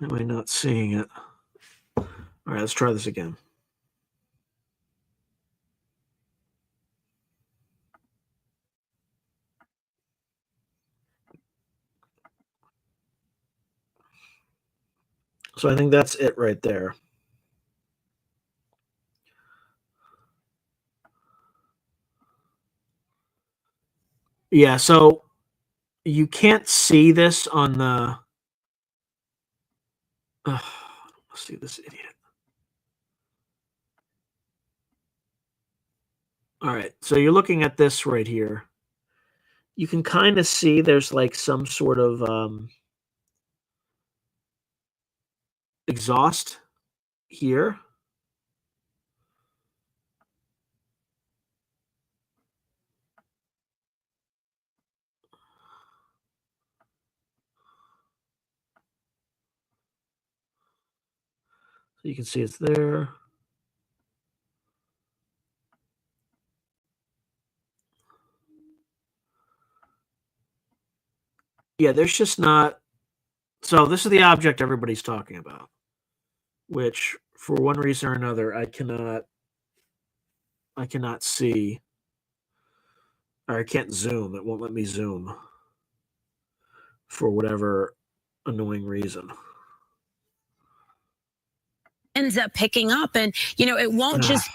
Am I not seeing it? All right, let's try this again. So I think that's it right there. Yeah, so you can't see this on the. Let's see this idiot. All right, so you're looking at this right here. You can kind of see there's like some sort of exhaust here. So you can see it's there. Yeah, there's just not. So this is the object everybody's talking about, which for one reason or another I cannot see, or I can't zoom. It won't let me zoom for whatever annoying reason. Ends up picking up, and it won't just.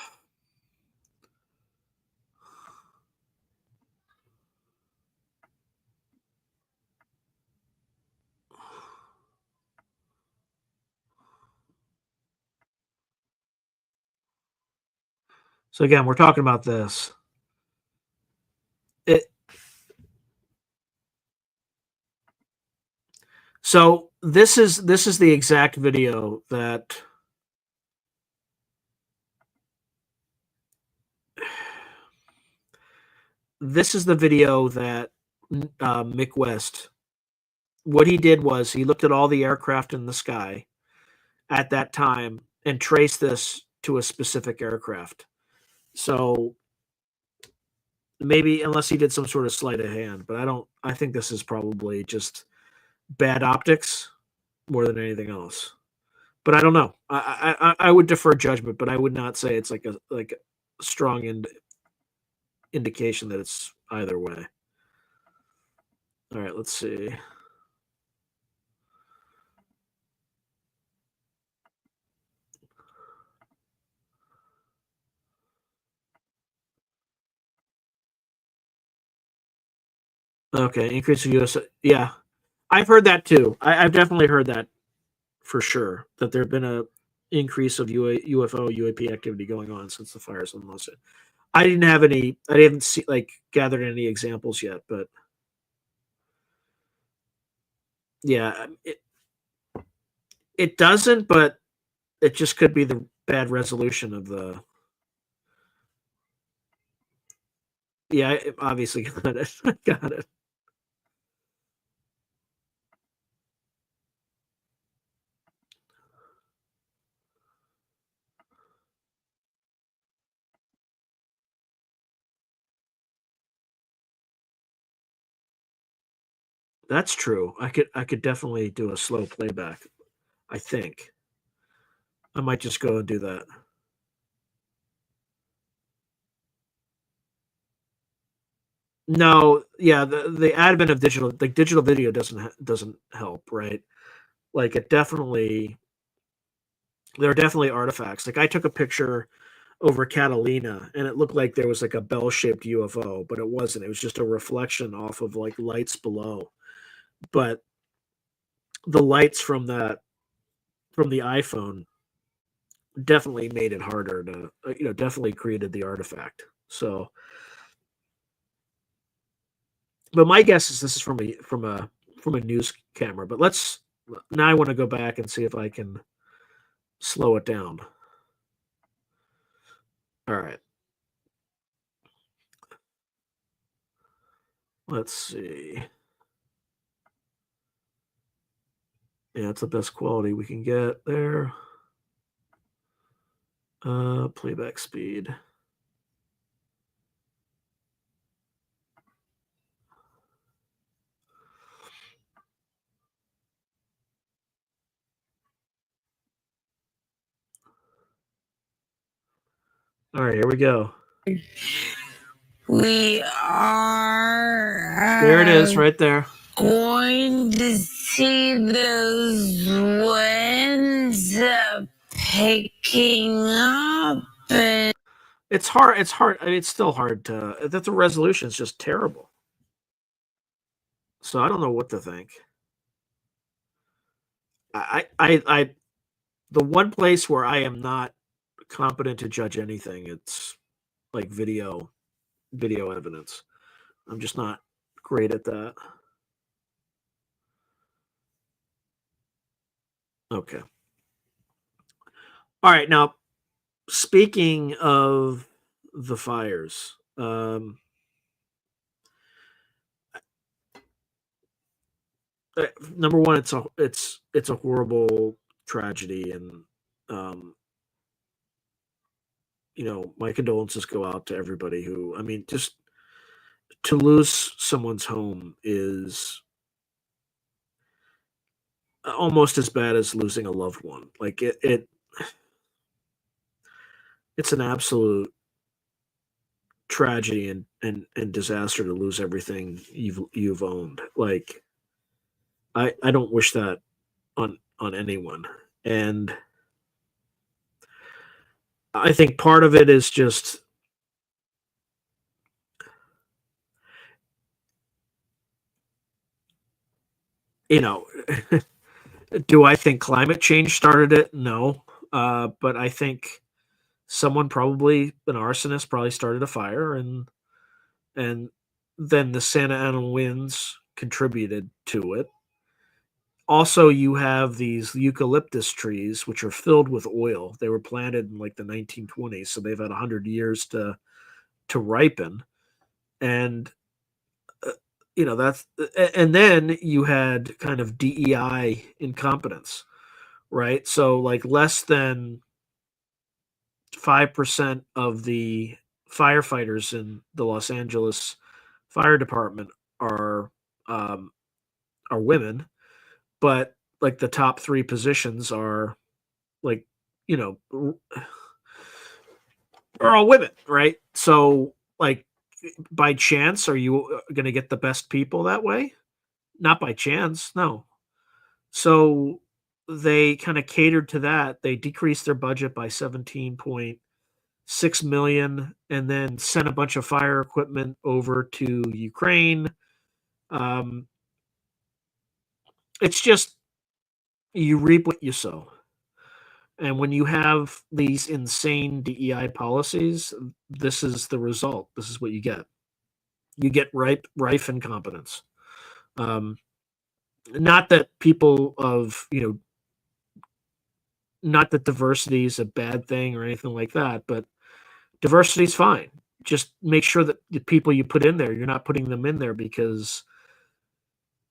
So again, we're talking about this. So this is the exact video that Mick West. What he did was he looked at all the aircraft in the sky at that time and traced this to a specific aircraft. So maybe, unless he did some sort of sleight of hand, but I think this is probably just bad optics more than anything else. But I don't know. I would defer judgment, but I would not say it's like a strong indication that it's either way. All right, let's see. Okay, increase of U.S. Yeah, I've heard that too. I've definitely heard that for sure, that there have been a increase of UFO UAP activity going on since the fires in Los Angeles. I haven't gathered any examples yet, but yeah, it doesn't, but it just could be the bad resolution of the. Yeah, I obviously got it. I got it. That's true. I could definitely do a slow playback. I think I might just go and do that. No, yeah, the advent of digital video doesn't help, right? Like there are definitely artifacts. Like I took a picture over Catalina and it looked like there was like a bell-shaped UFO, but it wasn't. It was just a reflection off of like lights below. But the lights from the iPhone definitely made it harder to, definitely created the artifact. So, but my guess is this is from a news camera. But now I want to go back and see if I can slow it down. All right. Let's see. Yeah, it's the best quality we can get there. Playback speed. All right, here we go. We are. There it is, right there. Going to see those winds picking up. And It's hard. It's hard. I mean, it's still hard to. That the resolution is just terrible. So I don't know what to think. I the one place where I am not competent to judge anything, it's like video evidence. I'm just not great at that. Okay. All right. Now, speaking of the fires, number one, it's a horrible tragedy, and my condolences go out to everybody who. I mean, just to lose someone's home is almost as bad as losing a loved one. Like it's an absolute tragedy and disaster to lose everything you've owned. Like I don't wish that on anyone. And I think part of it is just do I think climate change started it? No. But I think someone, probably an arsonist, probably started a fire, and then the Santa Ana winds contributed to it. Also, you have these eucalyptus trees, which are filled with oil. They were planted in like the 1920s, so they've had 100 years to ripen. And that's, and then you had kind of DEI incompetence, right? So like less than 5% of the firefighters in the Los Angeles Fire Department are women, but like the top 3 positions are like are all women, right? So like by chance, are you going to get the best people that way? Not by chance, no. So they kind of catered to that. They decreased their budget by 17.6 million and then sent a bunch of fire equipment over to Ukraine. It's just, you reap what you sow. And when you have these insane DEI policies, this is the result. This is what you get. You get rife incompetence. Not that people of, not that diversity is a bad thing or anything like that, but diversity is fine. Just make sure that the people you put in there, you're not putting them in there because,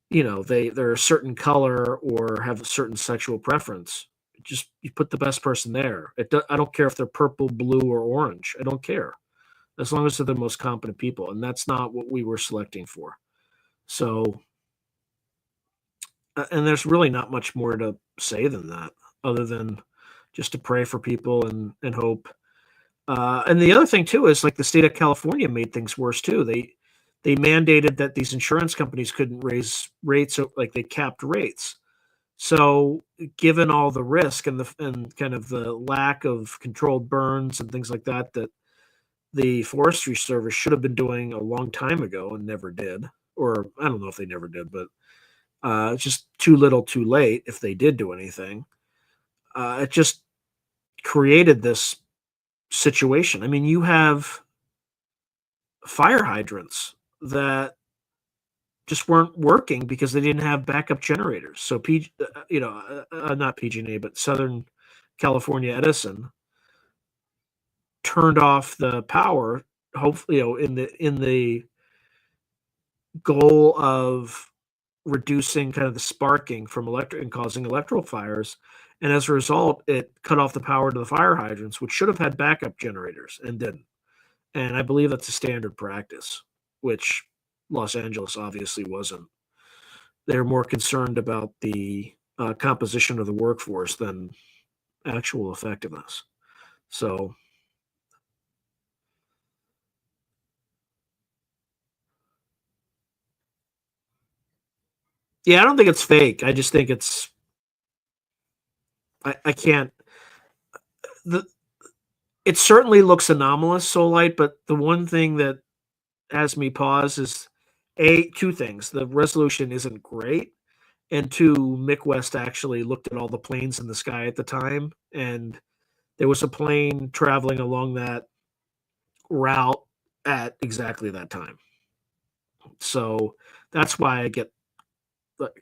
they're a certain color or have a certain sexual preference. Just you put the best person there. I don't care if they're purple, blue, or orange. I don't care, as long as they're the most competent people, and that's not what we were selecting for. So, and there's really not much more to say than that, other than just to pray for people and hope. And the other thing too is like the state of California made things worse too. They mandated that these insurance companies couldn't raise rates, like they capped rates. So, given all the risk and kind of the lack of controlled burns and things like that, that the Forestry Service should have been doing a long time ago and never did, or I don't know if they never did, but it's just too little, too late if they did do anything. It just created this situation. I mean, you have fire hydrants that just weren't working because they didn't have backup generators. So not PG&E, but Southern California Edison turned off the power, hopefully, in the goal of reducing kind of the sparking from electric and causing electrical fires. And as a result, it cut off the power to the fire hydrants, which should have had backup generators and didn't. And I believe that's a standard practice, which Los Angeles obviously wasn't. They're more concerned about the composition of the workforce than actual effectiveness. So Yeah, I don't think it's fake. I just think it's. I can't. It certainly looks anomalous, Solite, but the one thing that has me pause is two things. The resolution isn't great, and two, Mick West actually looked at all the planes in the sky at the time, and there was a plane traveling along that route at exactly that time. So that's why I get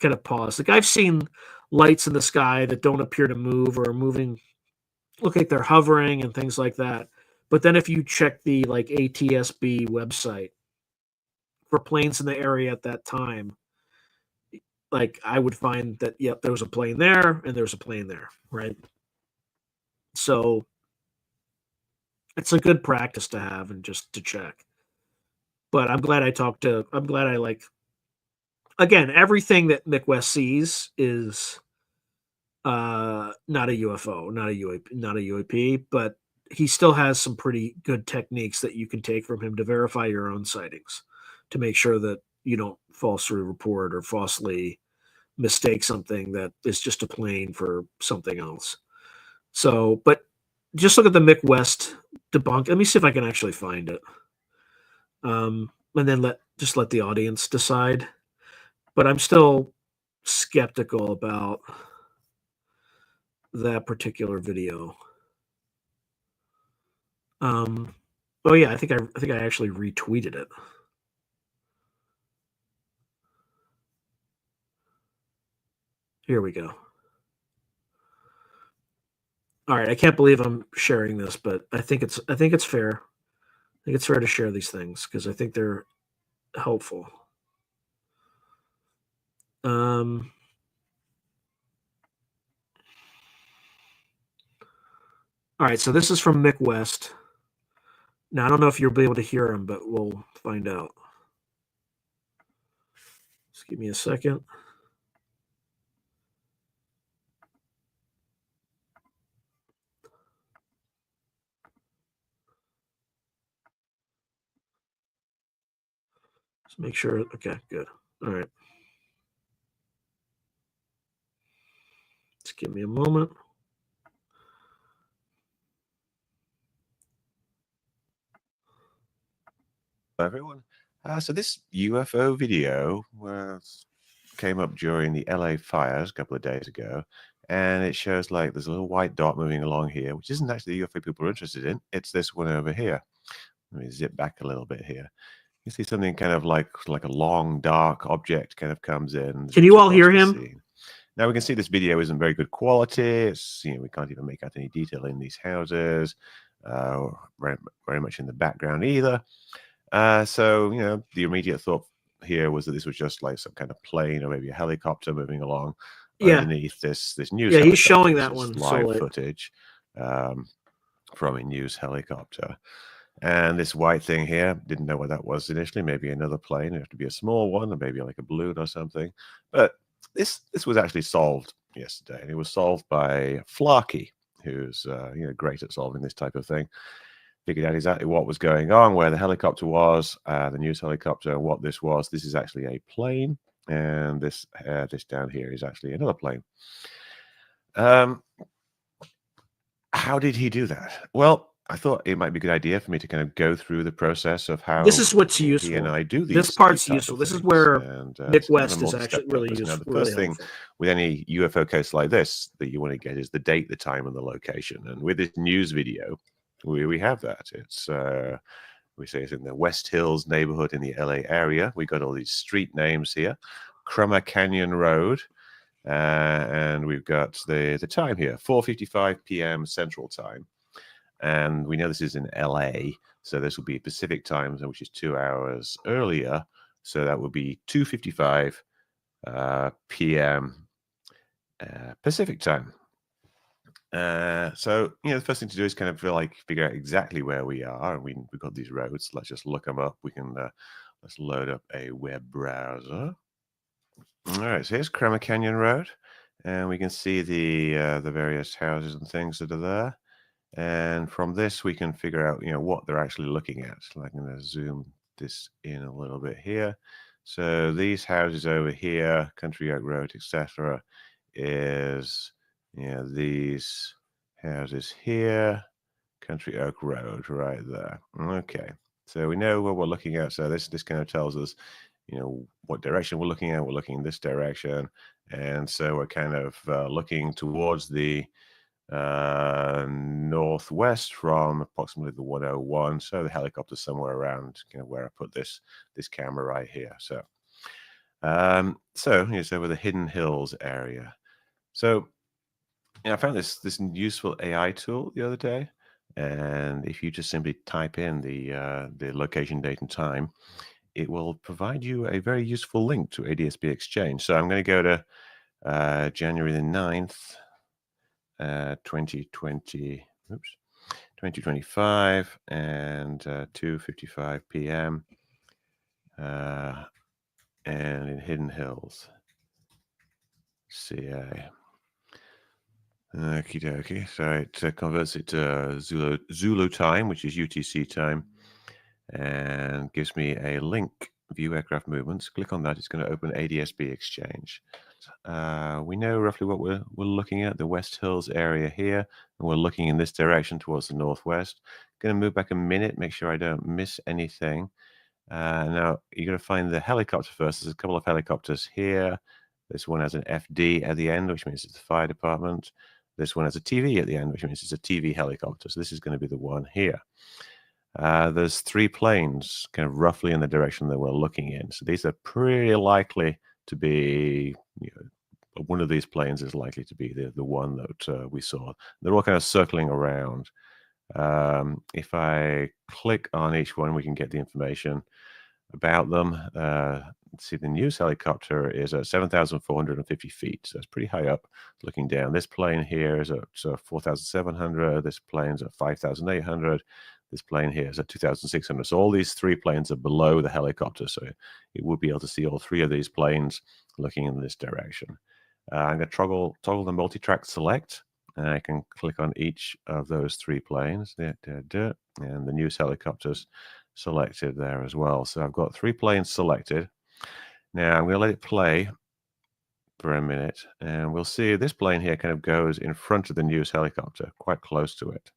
kind of pause. Like I've seen lights in the sky that don't appear to move or are moving, look like they're hovering and things like that. But then if you check the like ATSB website for planes in the area at that time, like I would find that yep, there was a plane there and there's a plane there, right? So it's a good practice to have and just to check. But I'm glad I like again, everything that Mick West sees is not a UFO, not a UAP, but he still has some pretty good techniques that you can take from him to verify your own sightings to make sure that you don't falsely report or falsely mistake something that is just a plane for something else. So, but just look at the Mick West debunk. Let me see if I can actually find it. And then let the audience decide. But I'm still skeptical about that particular video. Oh yeah, I think I actually retweeted it. Here we go. All right, I can't believe I'm sharing this, but I think it's fair. I think it's fair to share these things because I think they're helpful. All right, so this is from Mick West. Now I don't know if you'll be able to hear him, but we'll find out. Just give me a second. Just make sure. Okay, good. All right. Just give me a moment. Everyone. So this UFO video came up during the LA fires a couple of days ago, and it shows like there's a little white dot moving along here, which isn't actually the UFO people are interested in. It's this one over here. Let me zip back a little bit here. You see something kind of like a long dark object kind of comes in. Can you all hear him? Scene. Now we can see this video isn't very good quality. It's, we can't even make out any detail in these houses, very much in the background either. So, the immediate thought here was that this was just like some kind of plane or maybe a helicopter moving along underneath this news. Yeah, he's showing that one. Live footage from a news helicopter. And this white thing here, didn't know what that was initially. Maybe another plane. It had to be a small one or maybe like a balloon or something. But this was actually solved yesterday. And it was solved by Flarkey, who's great at solving this type of thing. Figured out exactly what was going on, where the helicopter was, the news helicopter, and what this was. This is actually a plane, and this down here is actually another plane. How did he do that? Well, I thought it might be a good idea for me to kind of go through the process of how this is what's useful. He and I do these. This part's useful. This is where Mick West is actually really useful. Now, the first thing with any UFO case like this that you want to get is the date, the time, and the location. And with this news video, we have that. It's we say it's in the West Hills neighborhood in the LA area. We got all these street names here: Crummer Canyon Road, and we've got the time here, 4:55 p.m. Central Time, and we know this is in LA, so this will be Pacific time, which is 2 hours earlier. So that would be 2:55 p.m. Pacific time. So the first thing to do is kind of figure out exactly where we are, and we've got these roads. Let's just look them up. We can let's load up a web browser. All right, so here's Crummer Canyon Road, and we can see the various houses and things that are there. And from this, we can figure out what they're actually looking at. So I'm going to zoom this in a little bit here, So these houses over here, Country Oak Road, etc., is these houses here, Country Oak Road, right there. Okay, so we know what we're looking at. So this kind of tells us, what direction we're looking at. We're looking in this direction, and so we're kind of looking towards the northwest from approximately the 101. So the helicopter's somewhere around where I put this camera right here. So here's over the Hidden Hills area. So I found this useful AI tool the other day, and if you just simply type in the location, date, and time, it will provide you a very useful link to ADSB Exchange. So I'm going to go to January the 9th, 2025, and 2:55 p.m. And in Hidden Hills, CA. Okie dokie. So it converts it to Zulu time, which is UTC time, and gives me a link. View aircraft movements. Click on that. It's going to open ADSB Exchange. We know roughly what we're looking at, the West Hills area here, and we're looking in this direction towards the northwest. Going to move back a minute, make sure I don't miss anything. Now, you're going to find the helicopter first. There's a couple of helicopters here. This one has an FD at the end, which means it's the fire department. This one has a TV at the end, which means it's a TV helicopter. So this is going to be the one here. There's 3 planes kind of roughly in the direction that we're looking in. So these are pretty likely to be, one of these planes is likely to be the one that we saw. They're all kind of circling around. If I click on each one, we can get the information about them. See, the news helicopter is at 7,450 feet, so it's pretty high up looking down. This plane here is at 4,700. This plane's at 5,800. This plane here is at 2,600. So all these 3 planes are below the helicopter, so it would be able to see all 3 of these planes looking in this direction. I'm going to toggle the multi-track select, and I can click on each of those 3 planes, and the news helicopters selected there as well. So I've got 3 planes selected. Now I'm going to let it play for a minute, and we'll see this plane here kind of goes in front of the news helicopter, quite close to it,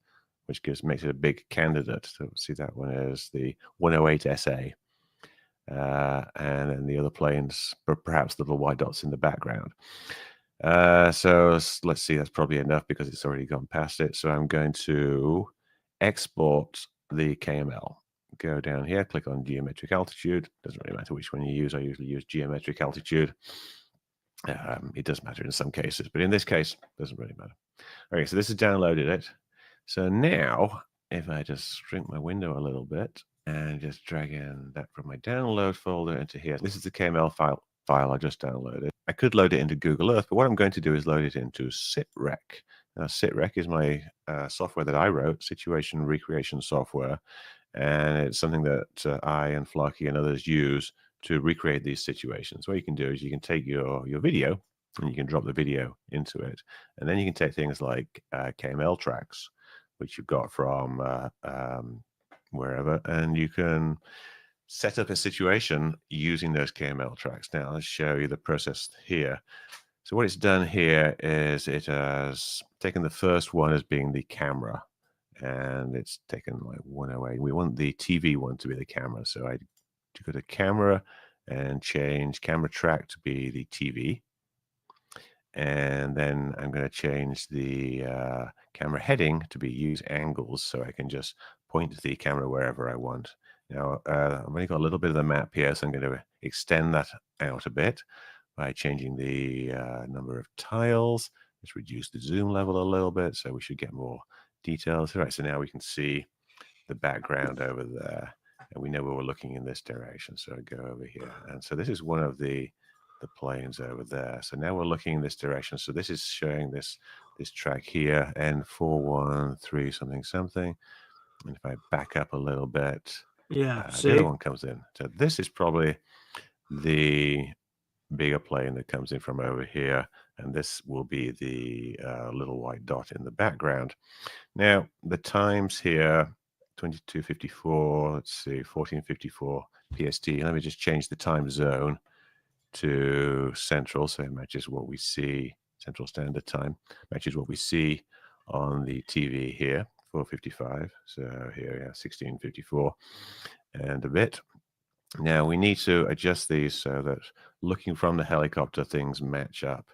which makes it a big candidate. So see, that one is the 108 SA. And then the other planes, perhaps little white dots in the background. So let's see, that's probably enough because it's already gone past it. So I'm going to export the KML. Go down here, click on geometric altitude. Doesn't really matter which one you use. I usually use geometric altitude. It does matter in some cases, but in this case, it doesn't really matter. Okay, so this has downloaded it. So now, if I just shrink my window a little bit and just drag in that from my download folder into here, this is the KML file I just downloaded. I could load it into Google Earth, but what I'm going to do is load it into SITREC. Now, SITREC is my software that I wrote, situation recreation software, and it's something that I and Flocky and others use to recreate these situations. What you can do is you can take your video and you can drop the video into it, and then you can take things like KML tracks, which you've got from wherever, and you can set up a situation using those KML tracks. Now, let's show you the process here. So what it's done here is it has taken the first one as being the camera, and it's taken like 108. We want the TV one to be the camera. So I go to camera and change camera track to be the TV. And then I'm going to change the camera heading to be use angles, so I can just point the camera wherever I want. Now, I've only got a little bit of the map here, so I'm going to extend that out a bit by changing the number of tiles. Let's reduce the zoom level a little bit, so we should get more details. All right, so now we can see the background over there, and we know where we're looking in this direction. So I go over here, and so this is one of the planes over there. So now we're looking in this direction. So this is showing this track here, N413 something something. And if I back up a little bit, yeah, the other one comes in. So this is probably the bigger plane that comes in from over here, and this will be the little white dot in the background. Now the times here, 22:54, let's see, 14:54, PST. Let me just change the time zone to Central, so it matches what we see. Central Standard Time matches what we see on the TV here, 4:55. So here, yeah, 16:54 and a bit. Now we need to adjust these so that looking from the helicopter, things match up.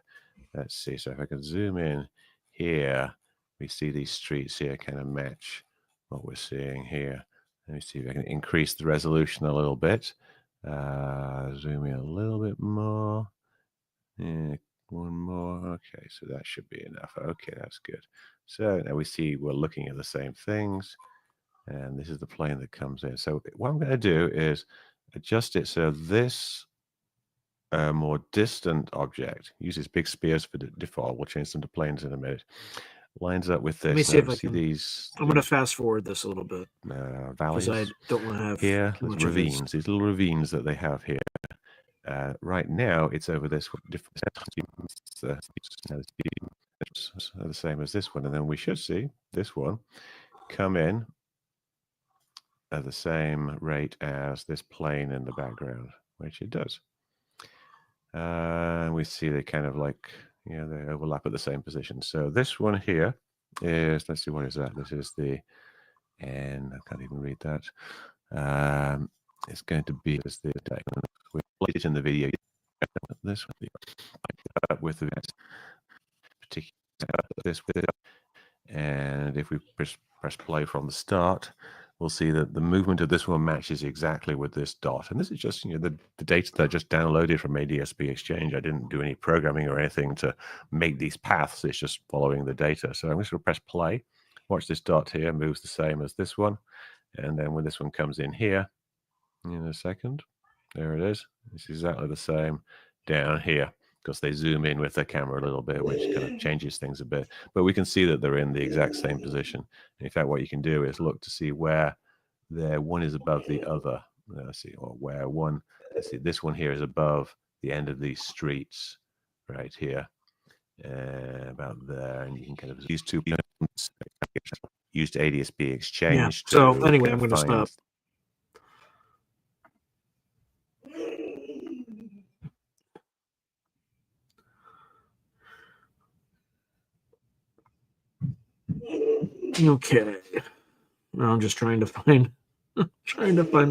Let's see. So if I can zoom in here, we see these streets here kind of match what we're seeing here. Let me see if I can increase the resolution a little bit. Zoom in a little bit more. Yeah, one more. Okay, so that should be enough. Okay, that's good. So now we see we're looking at the same things. And this is the plane that comes in. So what I'm going to do is adjust it so this more distant object uses big spears for the default. We'll change them to planes in a minute. Lines up with this. Let me see if I see can. These. I'm going to fast forward this a little bit Valleys. because I don't want to have here. too There's much of this. ravines. These little ravines that they have here. Right now, it's over this different. The same as this one, and then we should see this one come in at the same rate as this plane in the background, which it does. We see they kind of like, they overlap at the same position. So this one here is, let's see, what is that? This is the, and I can't even read that. It's going to be this. We played it in the video. This one with the particular this with it, and if we press play from the start, we'll see that the movement of this one matches exactly with this dot. And this is just the data that I just downloaded from ADSB Exchange. I didn't do any programming or anything to make these paths. It's just following the data. So I'm just going to press play. Watch this dot here moves the same as this one, and then when this one comes in here in a second, there it is. It's exactly the same down here, because they zoom in with the camera a little bit, which kind of changes things a bit. But we can see that they're in the exact same position. In fact, what you can do is look to see where one is above the other. Let's see, or where one, let's see, this one here is above the end of these streets right here, about there. And you can kind of use two used ADSB Exchange. Yeah. So anyway, I'm going to find stop. Okay. Now I'm just trying to find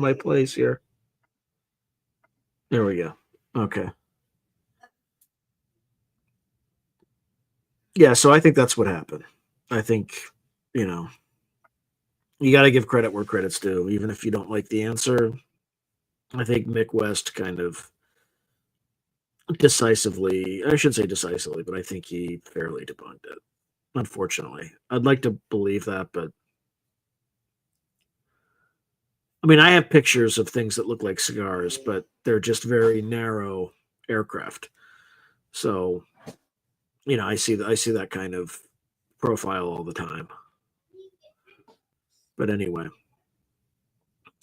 my place here. There we go. Okay. Yeah, so I think that's what happened. I think, you got to give credit where credit's due, even if you don't like the answer. I think Mick West kind of decisively, I shouldn't say decisively, but I think he fairly debunked it. Unfortunately, I'd like to believe that, but I mean, I have pictures of things that look like cigars, but they're just very narrow aircraft. So, I see that kind of profile all the time. But anyway,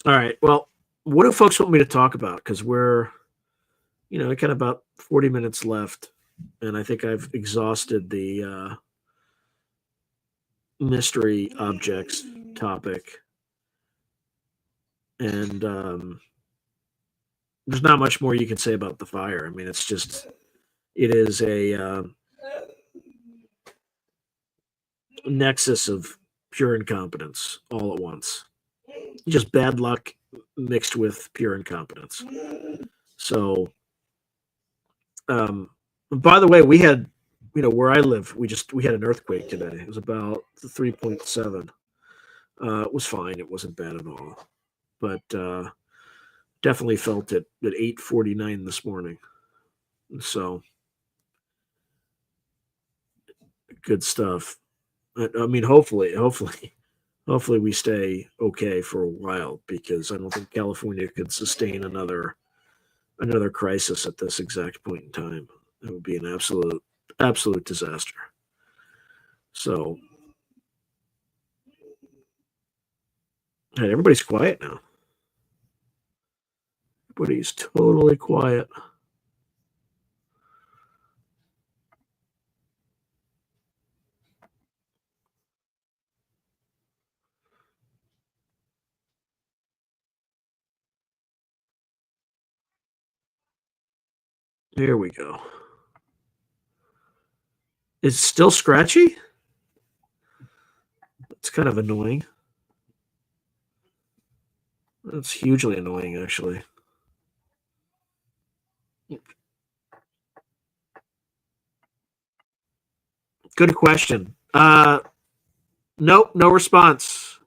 all right. Well, what do folks want me to talk about? Because we're, kind of about 40 minutes left, and I think I've exhausted the mystery objects topic. And there's not much more you can say about the fire. I mean, it is a nexus of pure incompetence all at once. Just bad luck mixed with pure incompetence. So, by the way, we had, where I live, we had an earthquake today. It was about 3.7. It was fine. It wasn't bad at all. But definitely felt it at 8:49 this morning. So good stuff. I mean, hopefully we stay okay for a while, because I don't think California could sustain another crisis at this exact point in time. It would be an absolute disaster. So, hey, everybody's quiet now. Everybody's totally quiet. Here we go. It's still scratchy? It's kind of annoying. That's hugely annoying, actually. Good question. Nope, no response.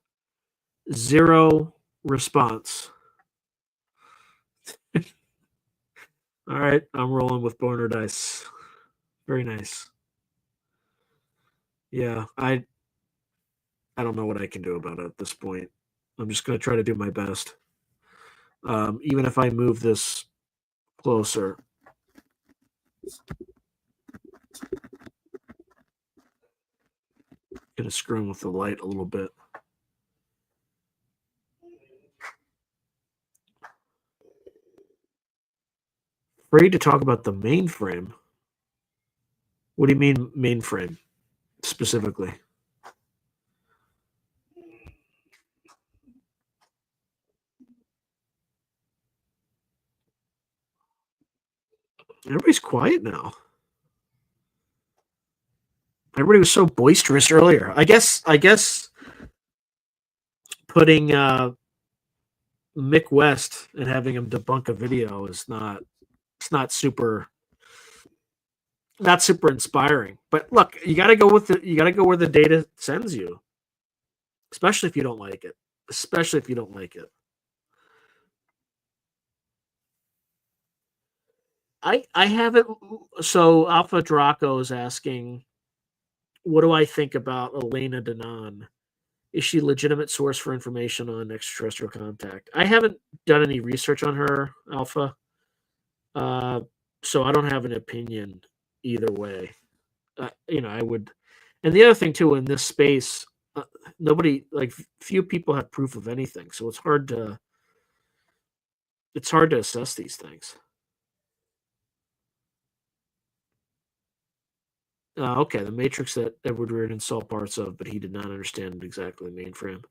Zero response. All right, I'm rolling with boner dice. Very nice. Yeah, I don't know what I can do about it at this point. I'm just going to try to do my best. Even if I move this closer. Gonna screw with the light a little bit. Afraid to talk about the mainframe. What do you mean mainframe specifically? Everybody's quiet now. Everybody was so boisterous earlier. I guess putting Mick West and having him debunk a video is not super inspiring. But look, you got to go where the data sends you, especially if you don't like it. Especially if you don't like it. I haven't. So Alpha Draco is asking, what do I think about Elena Danan? Is she a legitimate source for information on extraterrestrial contact? I haven't done any research on her, Alpha. So I don't have an opinion either way. I would. And the other thing too, in this space, few people have proof of anything, so it's hard to assess these things. Okay, the matrix that Edward Reardon saw parts of, but he did not understand exactly the mainframe.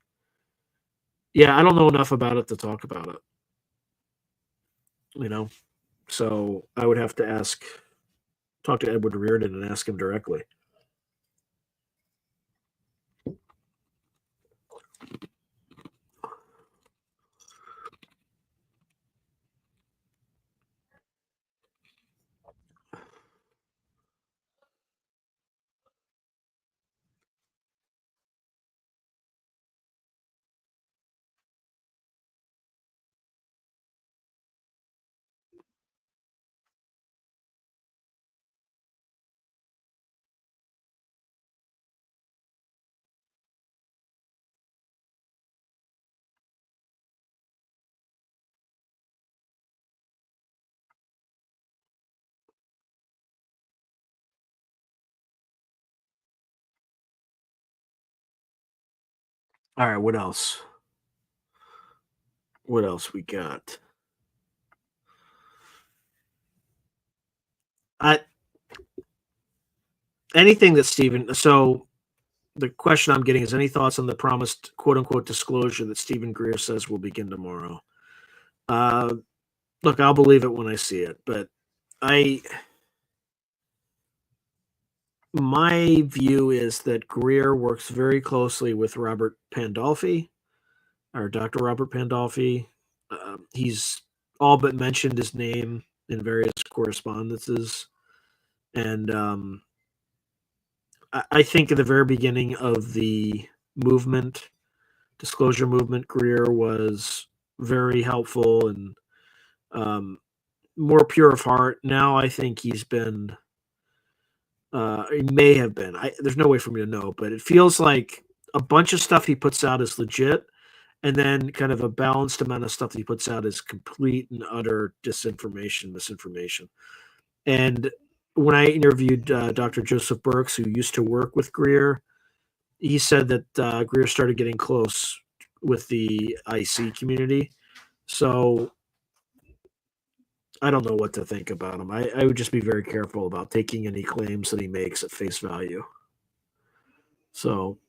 Yeah, I don't know enough about it to talk about it. So I would have to talk to Edward Reardon and ask him directly. All right, what else? What else we got? Anything that Stephen. So the question I'm getting is, any thoughts on the promised "quote unquote" disclosure that Stephen Greer says will begin tomorrow? Look, I'll believe it when I see it, but my view is that Greer works very closely with Robert Pandolfi, or Dr. Robert Pandolfi. He's all but mentioned his name in various correspondences. And I think at the very beginning of the disclosure movement, Greer was very helpful and more pure of heart. Now I think he's been... he may have been. There's no way for me to know, but it feels like a bunch of stuff he puts out is legit, and then kind of a balanced amount of stuff that he puts out is complete and utter misinformation. And when I interviewed Dr. Joseph Burks, who used to work with Greer, he said that Greer started getting close with the IC community. So I don't know what to think about him. I would just be very careful about taking any claims that he makes at face value. So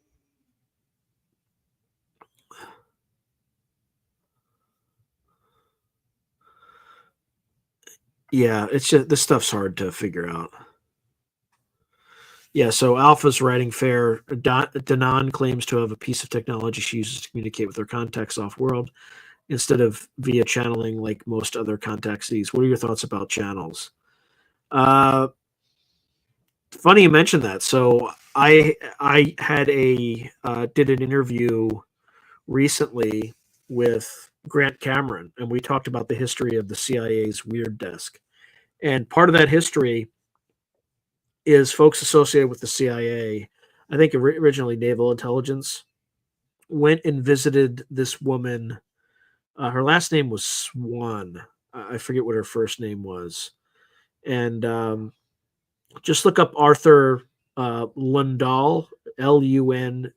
Yeah, it's just this stuff's hard to figure out. Yeah, so Alpha's writing fair. Danan claims to have a piece of technology she uses to communicate with her contacts off-world instead of via channeling like most other contactees. What are your thoughts about channels? Funny you mentioned that. So I had did an interview recently with Grant Cameron, and we talked about the history of the CIA's Weird Desk. And part of that history is folks associated with the CIA, I think originally Naval Intelligence, went and visited this woman. Her last name was Swan. I forget what her first name was. And just look up Arthur Lundahl, Lundahl,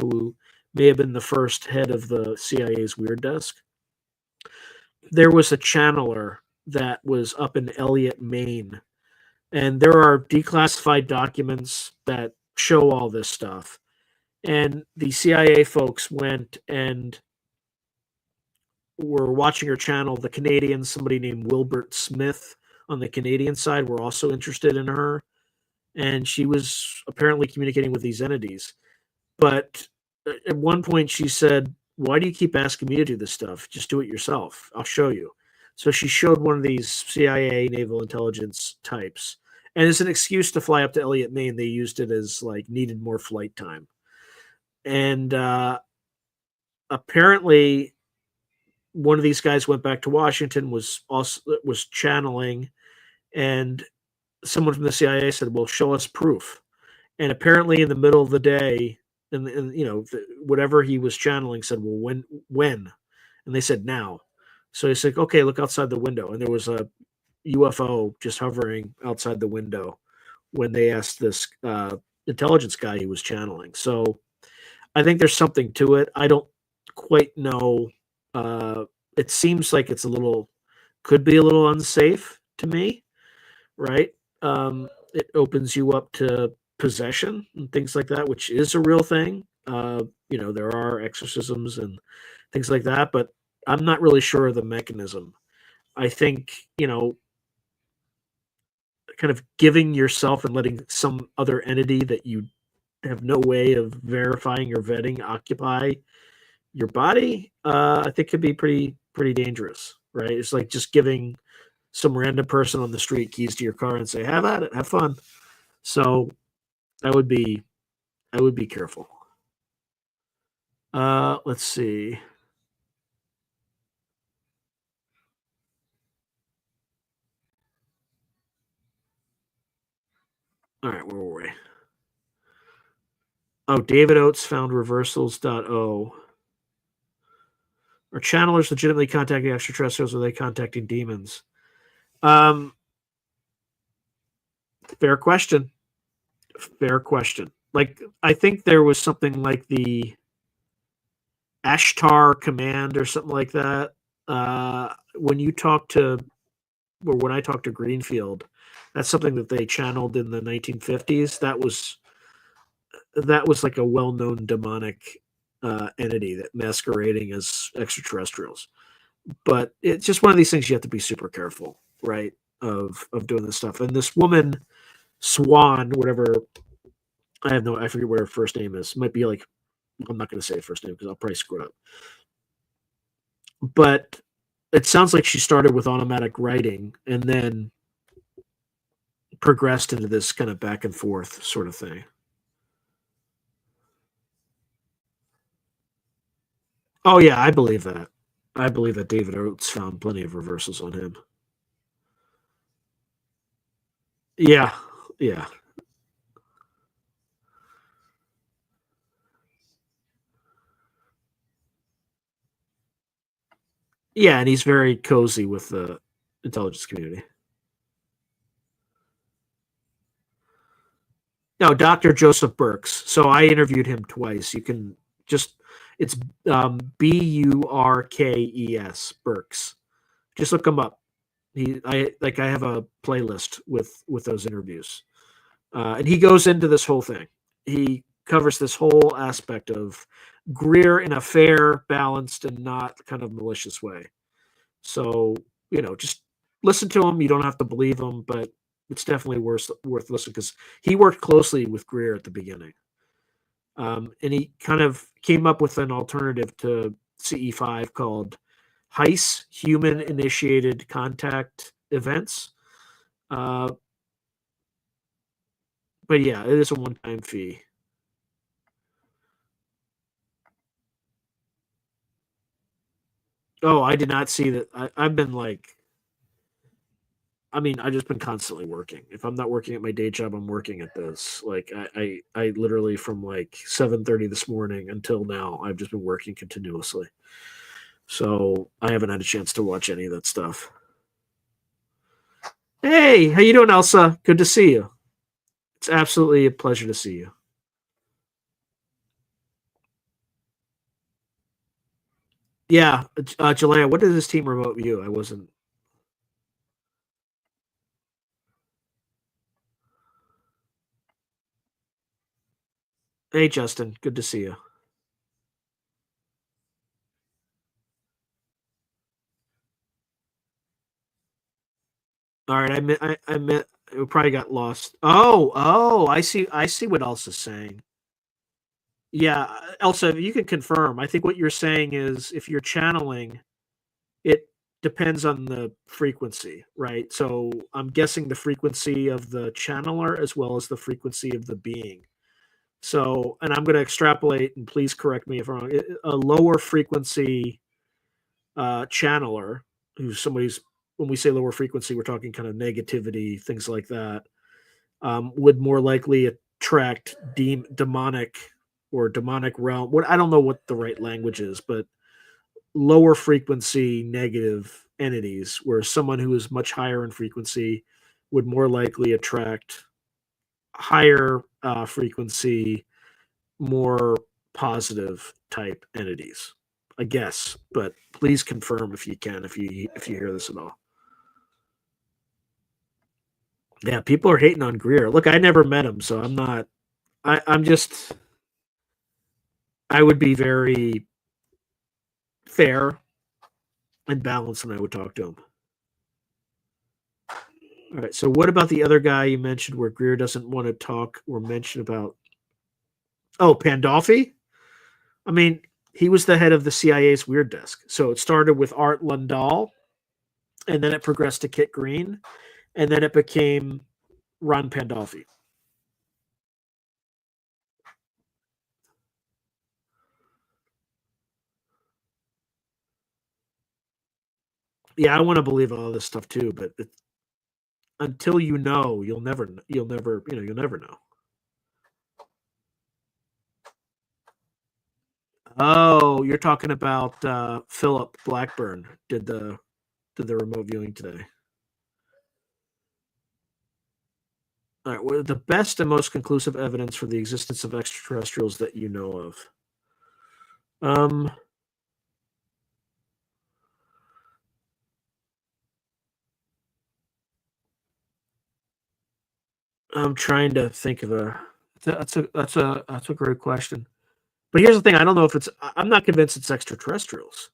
who may have been the first head of the CIA's Weird Desk. There was a channeler that was up in Elliott, Maine. And there are declassified documents that show all this stuff. And the CIA folks went and were watching her channel. The Canadians, somebody named Wilbert Smith on the Canadian side, were also interested in her. And she was apparently communicating with these entities. But at one point she said, "Why do you keep asking me to do this stuff? Just do it yourself. I'll show you." So she showed one of these CIA naval intelligence types. And as an excuse to fly up to Elliott, Maine, they used it as like needed more flight time. And apparently one of these guys went back to Washington, was channeling, and someone from the CIA said, "Well, show us proof." And apparently in the middle of the day, and whatever he was channeling said, "Well, when?" And they said, "Now." So he's like, "Okay, look outside the window." And there was a UFO just hovering outside the window when they asked this intelligence guy he was channeling. So I think there's something to it. I don't quite know. It seems like it's could be a little unsafe to me, right? It opens you up to possession and things like that, which is a real thing. There are exorcisms and things like that, but I'm not really sure of the mechanism. I think, kind of giving yourself and letting some other entity that you have no way of verifying or vetting occupy your body, I think could be pretty dangerous, right? It's like just giving some random person on the street keys to your car and say, "Have at it, have fun." So I would be careful. Let's see. All right, where were we? Oh, David Oates found reversals.o. Are channelers legitimately contacting extraterrestrials, or are they contacting demons? Fair question. Fair question. Like, I think there was something like the Ashtar Command or something like that. When I talked to Greenfield, that's something that they channeled in the 1950s. That was like a well-known demonic entity that masquerading as extraterrestrials. But it's just one of these things you have to be super careful, right? Of doing this stuff. And this woman, Swan, whatever, I forget what her first name is. Might be like, I'm not going to say her first name because I'll probably screw it up. But it sounds like she started with automatic writing and then progressed into this kind of back and forth sort of thing. Oh yeah, I believe that. I believe that David Oates found plenty of reversals on him. Yeah, yeah. Yeah, and he's very cozy with the intelligence community. No, Dr. Joseph Burks. So I interviewed him twice. You can just, it's Burkes, Burks. Just look him up. I have a playlist with those interviews. And he goes into this whole thing. He covers this whole aspect of Greer in a fair, balanced, and not kind of malicious way. So, just listen to him. You don't have to believe him, but it's definitely worth listening because he worked closely with Greer at the beginning. And he kind of came up with an alternative to CE5 called HICE, Human Initiated Contact Events. But yeah, it is a one-time fee. Oh, I did not see that. I've been like, I mean, I've just been constantly working. If I'm not working at my day job, I'm working at this. Like I literally from like 7:30 this morning until now, I've just been working continuously. So I haven't had a chance to watch any of that stuff. Hey, how you doing, Elsa? Good to see you. It's absolutely a pleasure to see you. Yeah, Jalea, what did this team remote you? I wasn't. Hey, Justin, good to see you. All right, I meant it probably got lost. Oh, I see what Elsa's saying. Yeah, Elsa, you can confirm. I think what you're saying is if you're channeling, it depends on the frequency, right? So I'm guessing the frequency of the channeler as well as the frequency of the being. So, and I'm going to extrapolate, and please correct me if I'm wrong. A lower frequency channeler, who's somebody's, when we say lower frequency, we're talking kind of negativity, things like that, would more likely attract demonic or demonic realm. What I don't know what the right language is, but lower frequency negative entities, where someone who is much higher in frequency would more likely attract higher frequency, more positive type entities. I guess, but please confirm if you can, if you hear this at all. Yeah, people are hating on Greer. Look, I never met him, so I'm not. I'm just. I would be very fair and balanced when I would talk to him. All right. So, what about the other guy you mentioned, where Greer doesn't want to talk or mention about? Oh, Pandolfi. I mean, he was the head of the CIA's Weird Desk. So it started with Art Lundahl, and then it progressed to Kit Green, and then it became Ron Pandolfi. Yeah, I want to believe all this stuff too, but until you know, you'll never know. Oh, you're talking about Philip Blackburn did the remote viewing today. All right, what are the best and most conclusive evidence for the existence of extraterrestrials that you know of? I'm trying to think of that's a great question. But here's the thing, I don't know if I'm not convinced it's extraterrestrials,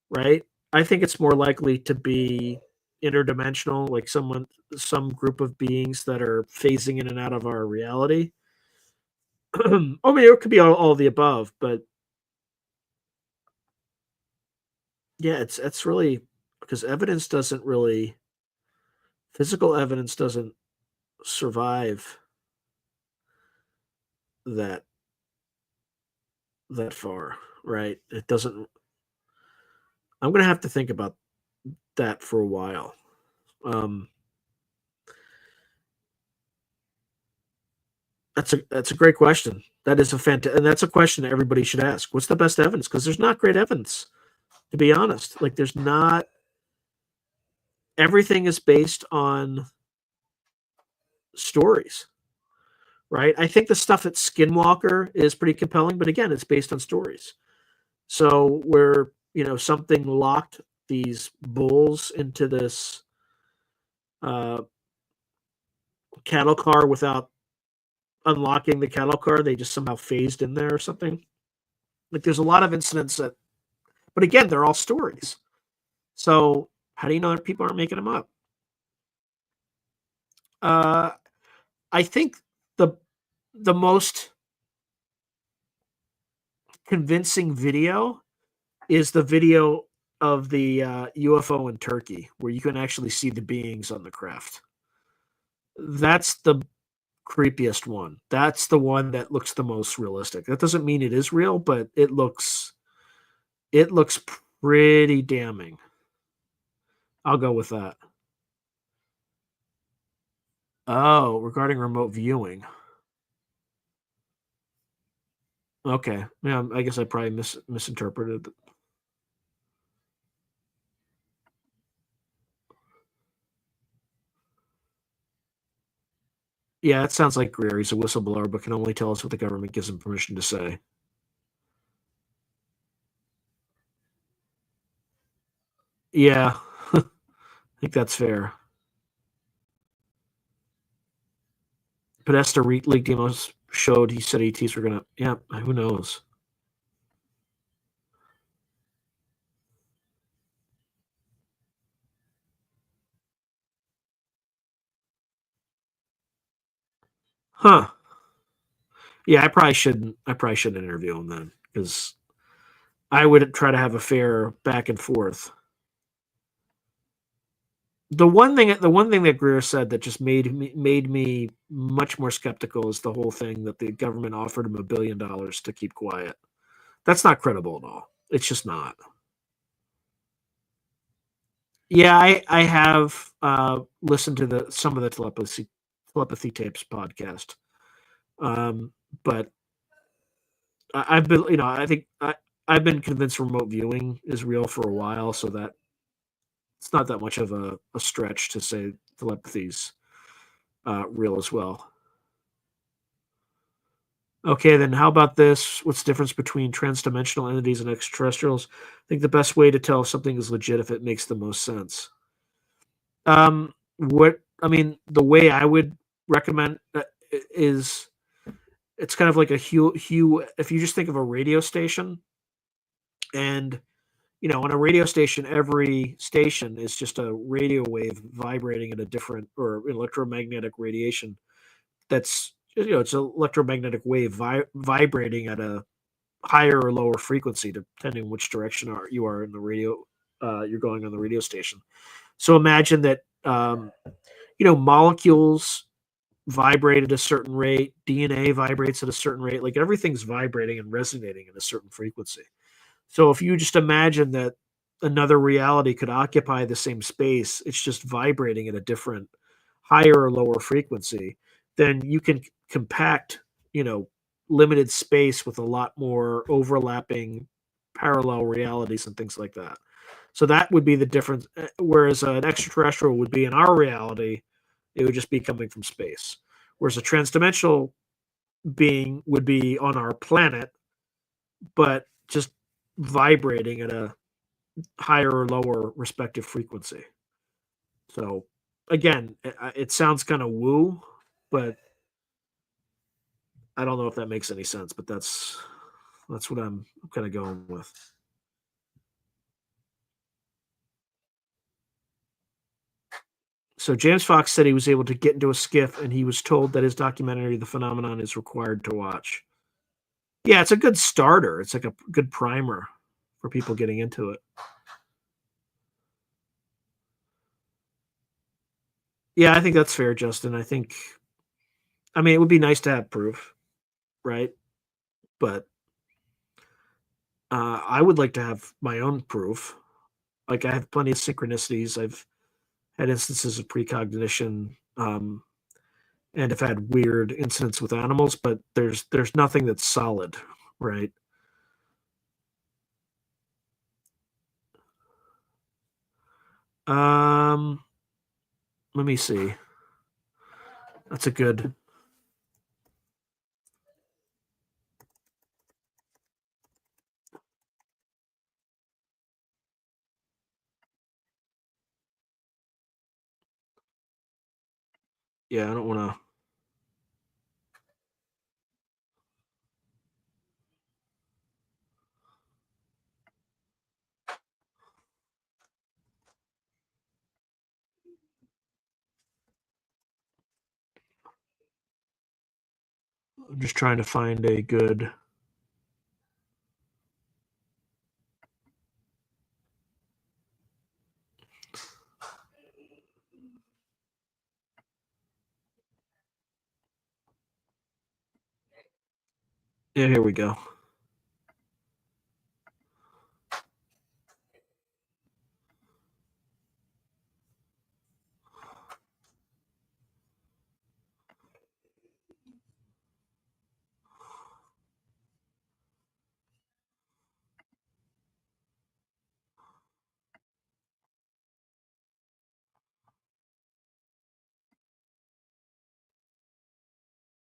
right? I think it's more likely to be interdimensional, like some group of beings that are phasing in and out of our reality. I mean, it could be all of the above, but yeah, it's really because physical evidence doesn't survive that far, right? It doesn't. I'm going to have to think about that for a while. That's a great question. That is and that's a question that everybody should ask. What's the best evidence? Because there's not great evidence, to be honest. Like there's not. Everything is based on stories, right? I think the stuff at Skinwalker is pretty compelling, but again, it's based on stories. So where something locked these bulls into this cattle car without unlocking the cattle car, they just somehow phased in there or something. Like there's a lot of incidents but again, they're all stories. So how do you know that people aren't making them up? I think the most convincing video is the video of the UFO in Turkey, where you can actually see the beings on the craft. That's the creepiest one. That's the one that looks the most realistic. That doesn't mean it is real, but it looks pretty damning. I'll go with that. Oh, regarding remote viewing. Okay. Yeah, I guess I probably misinterpreted. Yeah, it sounds like Greer. He's a whistleblower, but can only tell us what the government gives him permission to say. Yeah, I think that's fair. Podesta leaked demos showed he said ETs were gonna. Yeah, who knows? Huh. Yeah, I probably shouldn't. I probably shouldn't interview him then, because I would try to have a fair back and forth. The one thing that Greer said that just made me much more skeptical is the whole thing that the government offered him $1 billion to keep quiet. That's not credible at all. It's just not. Yeah, I have listened to some of the telepathy tapes podcast, but I've been, I think I've been convinced remote viewing is real for a while, so that it's not that much of a stretch to say telepathy's real as well. Okay, then how about this? What's the difference between transdimensional entities and extraterrestrials? I think the best way to tell if something is legit if it makes the most sense. The way I would recommend is it's kind of like a hue. If you just think of a radio station, and on a radio station, every station is just a radio wave vibrating at a different or electromagnetic radiation. That's it's an electromagnetic wave vibrating at a higher or lower frequency depending which direction you are in the radio. You're going on the radio station. So imagine that molecules vibrate at a certain rate, DNA vibrates at a certain rate, like everything's vibrating and resonating at a certain frequency. So if you just imagine that another reality could occupy the same space, it's just vibrating at a different higher or lower frequency, then you can compact, limited space with a lot more overlapping parallel realities and things like that. So that would be the difference. Whereas an extraterrestrial would be in our reality, it would just be coming from space. Whereas a transdimensional being would be on our planet, but just vibrating at a higher or lower respective frequency. So again, it sounds kind of woo, but I don't know if that makes any sense, but that's what I'm kind of going with. So James Fox said he was able to get into a skiff, and he was told that his documentary, The Phenomenon, is required to watch. Yeah, it's a good starter. It's like a good primer for people getting into it. Yeah, I think that's fair, Justin. I mean, it would be nice to have proof, right? But I would like to have my own proof. Like, I have plenty of synchronicities. I've had instances of precognition, and have had weird incidents with animals, but there's nothing that's solid, right? Let me see. That's a good. Yeah, I don't want to. I'm just trying to find a good. Yeah, here we go.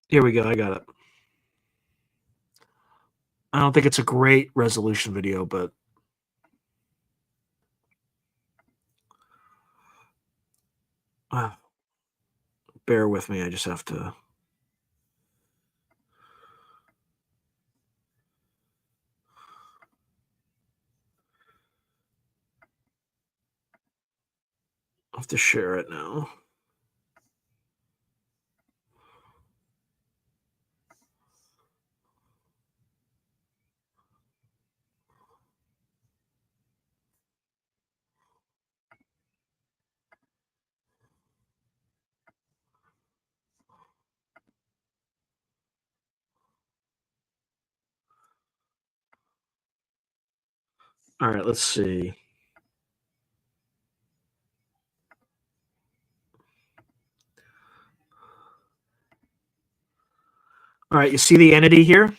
Here we go. I got it. I don't think it's a great resolution video, but bear with me. I just have to. I have to share it now. All right, let's see. All right, you see the entity here?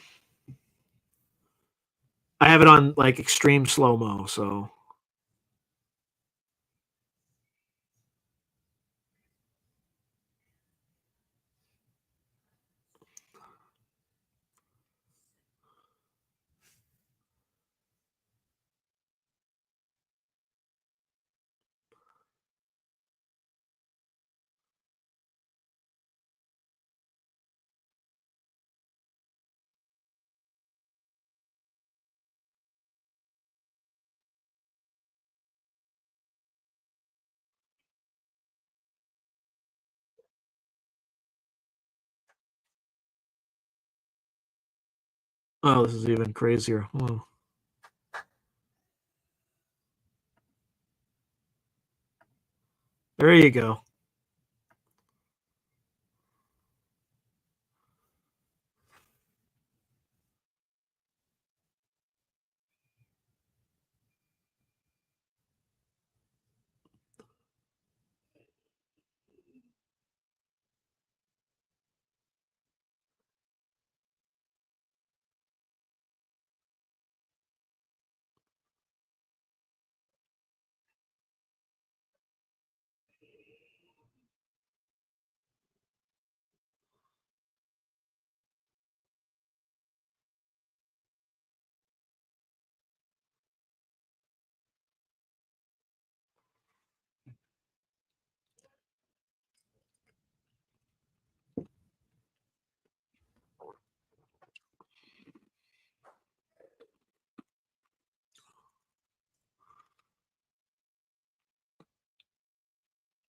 I have it on like extreme slow-mo, so. Oh, this is even crazier. Oh. There you go.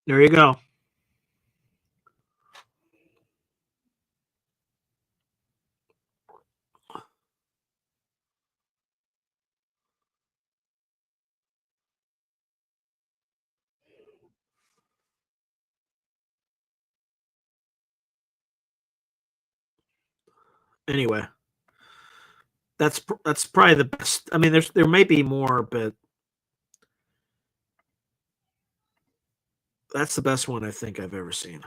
There you go. Anyway, that's probably the best. I mean, there may be more, but that's the best one I think I've ever seen.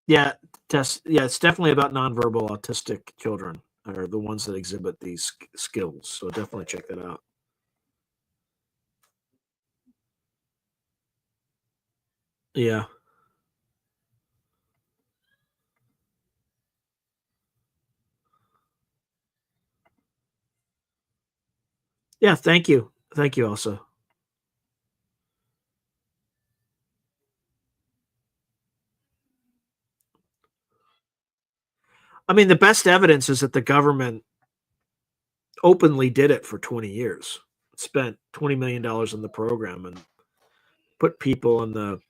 Yeah, it's definitely about nonverbal autistic children are the ones that exhibit these skills. So definitely check that out. Yeah. Yeah, thank you. Thank you also. I mean, the best evidence is that the government openly did it for 20 years. Spent $20 million on the program and put people on the.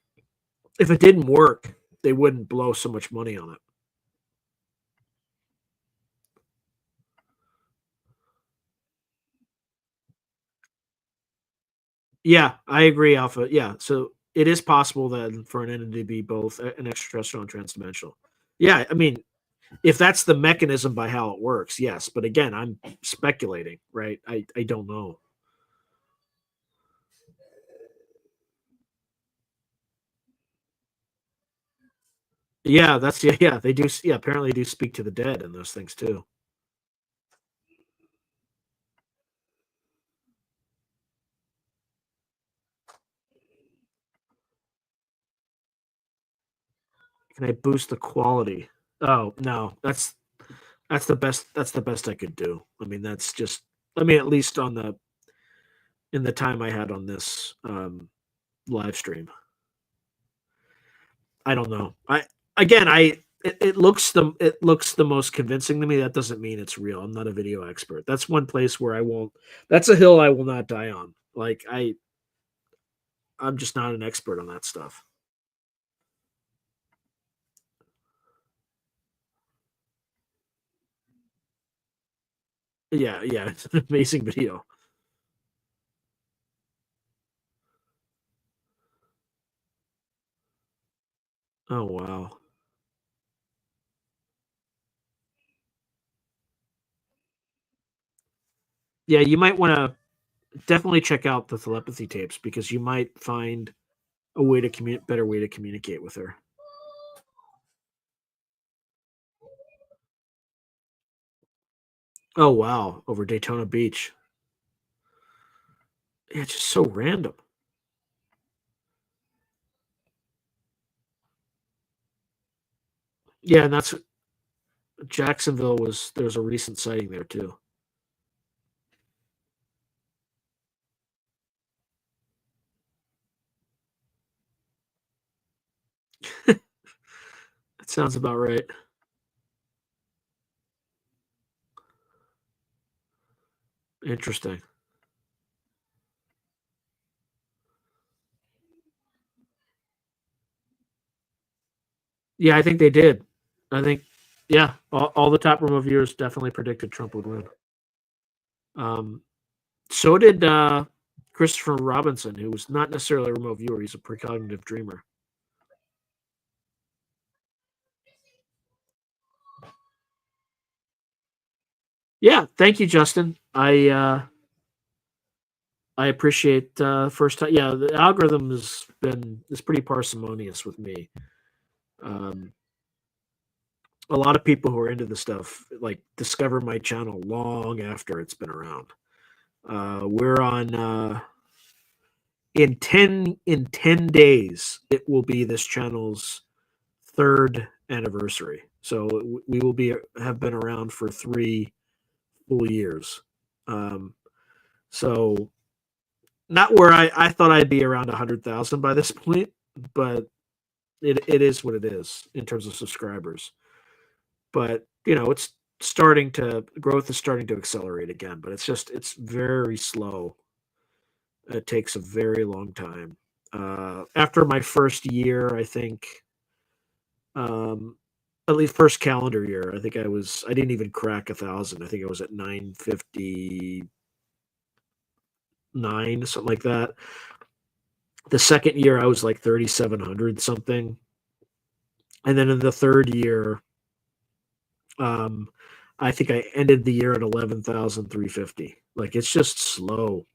If it didn't work, they wouldn't blow so much money on it. Yeah, I agree, Alpha. Yeah, so it is possible then for an entity to be both an extraterrestrial and transdimensional. Yeah, I mean, if that's the mechanism by how it works, yes. But again, I'm speculating, right? I don't know. Yeah, that's yeah. They do. Yeah, apparently do speak to the dead and those things too. Can I boost the quality? Oh no, that's the best. That's the best I could do. I mean, that's just. I mean, at least on the in the time I had on this live stream. I don't know. I again, it looks the most convincing to me. That doesn't mean it's real. I'm not a video expert. That's one place where I won't. That's a hill I will not die on. Like I'm just not an expert on that stuff. Yeah, yeah, it's an amazing video. Oh wow. Yeah, you might want to definitely check out the telepathy tapes because you might find a way to better way to communicate with her. Oh wow, over Daytona Beach. Yeah, it's just so random. Yeah, and that's Jacksonville was there's a recent sighting there too. That sounds about right. Interesting. Yeah, I think they did. I think, yeah, all the top remote viewers definitely predicted Trump would win. So did Christopher Robinson, who was not necessarily a remote viewer. He's a precognitive dreamer. Yeah, thank you, Justin. I appreciate first time. Yeah, the algorithm is pretty parsimonious with me. Um, a lot of people who are into the stuff like discover my channel long after it's been around. We're on in 10 days it will be this channel's third anniversary. So we will be have been around for 3 full years. So not where I thought I'd be around 100,000 by this point, but it is what it is in terms of subscribers. But it's growth is starting to accelerate again, but it's very slow. It takes a very long time. After my first year, I think, at least first calendar year, I think I didn't even crack 1,000. I think I was at 959, something like that. The second year, I was like 3,700 something, and then in the third year, I think I ended the year at 11,350. Like it's just slow.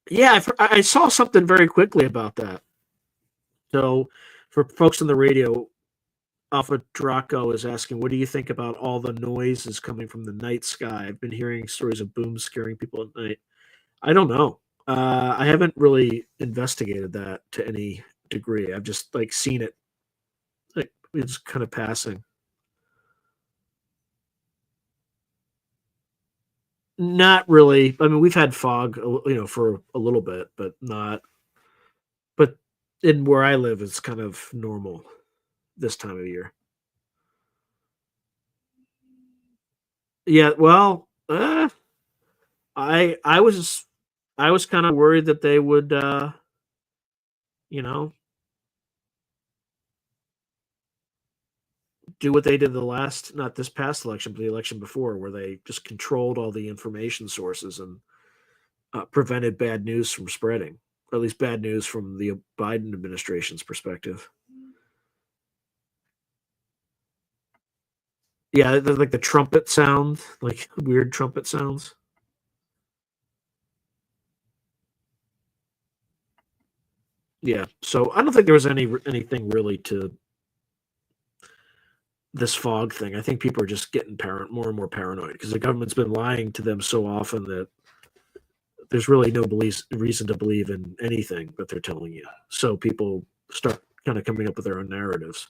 Yeah, I saw something very quickly about that. So, for folks on the radio, Alpha Draco is asking, "What do you think about all the noises coming from the night sky? I've been hearing stories of booms scaring people at night." I don't know. I haven't really investigated that to any degree. I've just like seen it, like it's kind of passing. Not really. I mean, we've had fog, for a little bit, but not. But And where I live, it's kind of normal this time of year. Yeah, well, I was kind of worried that they would, you know, do what they did not this past election, but the election before, where they just controlled all the information sources and prevented bad news from spreading, or at least bad news from the Biden administration's perspective. Yeah, like the trumpet sound, like weird trumpet sounds. Yeah, so I don't think there was anything really to this fog thing. I think people are just getting more and more paranoid because the government's been lying to them so often that there's really no reason to believe in anything that they're telling you. So people start kind of coming up with their own narratives.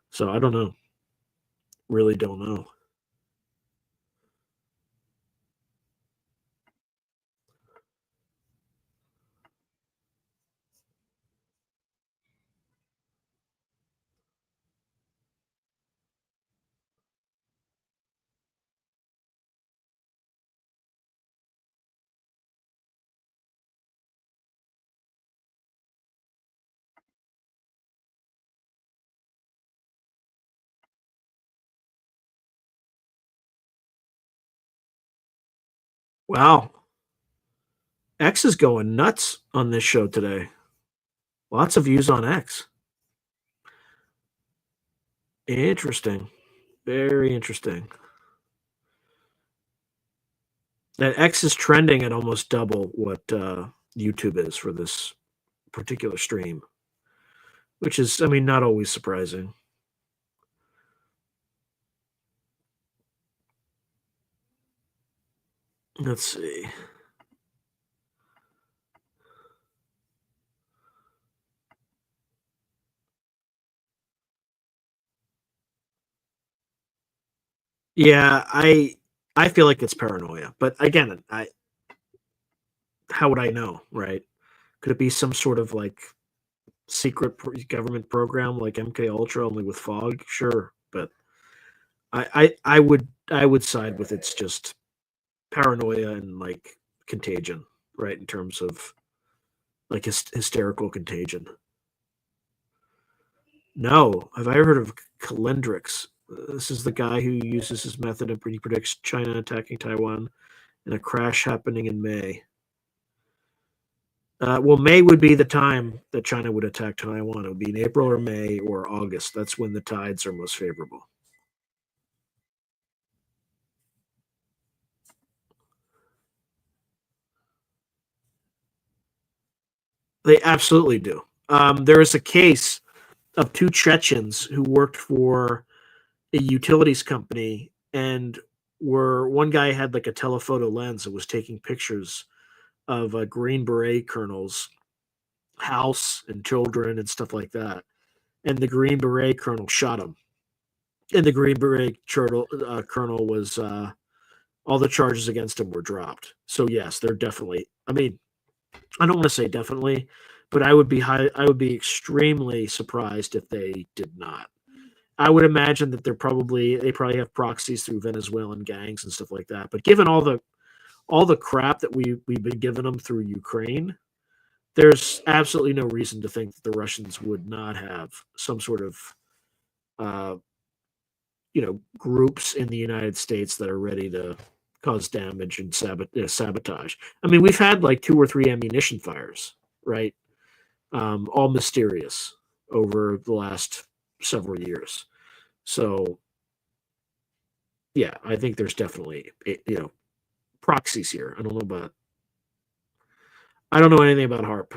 So I don't know. Really don't know. Wow. X is going nuts on this show today. Lots of views on X. Interesting. Very interesting. That X is trending at almost double what YouTube is for this particular stream, which is, I mean, not always surprising. Let's see. Yeah, I feel like it's paranoia, but again, how would I know, right? Could it be some sort of like secret government program like MK Ultra only with fog? Sure, but I would side with it's just paranoia and like contagion, right? In terms of like hysterical contagion. No, have I ever heard of Calendrix? This is the guy who uses his method and he predicts China attacking Taiwan and a crash happening in May. Well, May would be the time that China would attack Taiwan. It would be in April or May or August. That's when the tides are most favorable. They absolutely do. There is a case of two Chechens who worked for a utilities company and one guy had like a telephoto lens that was taking pictures of a Green Beret colonel's house and children and stuff like that. And the Green Beret colonel shot him. And the Green Beret colonel was all the charges against him were dropped. So yes, they're definitely. I mean, I don't want to say definitely, but I would be extremely surprised if they did not. I would imagine that they probably have proxies through Venezuelan gangs and stuff like that. But given all the crap that we've been giving them through Ukraine, there's absolutely no reason to think that the Russians would not have some sort of groups in the United States that are ready to cause damage and sabotage. I mean, we've had like 2 or 3 ammunition fires, right? All mysterious over the last several years. So, yeah, I think there's definitely proxies here. I don't know anything about HARP.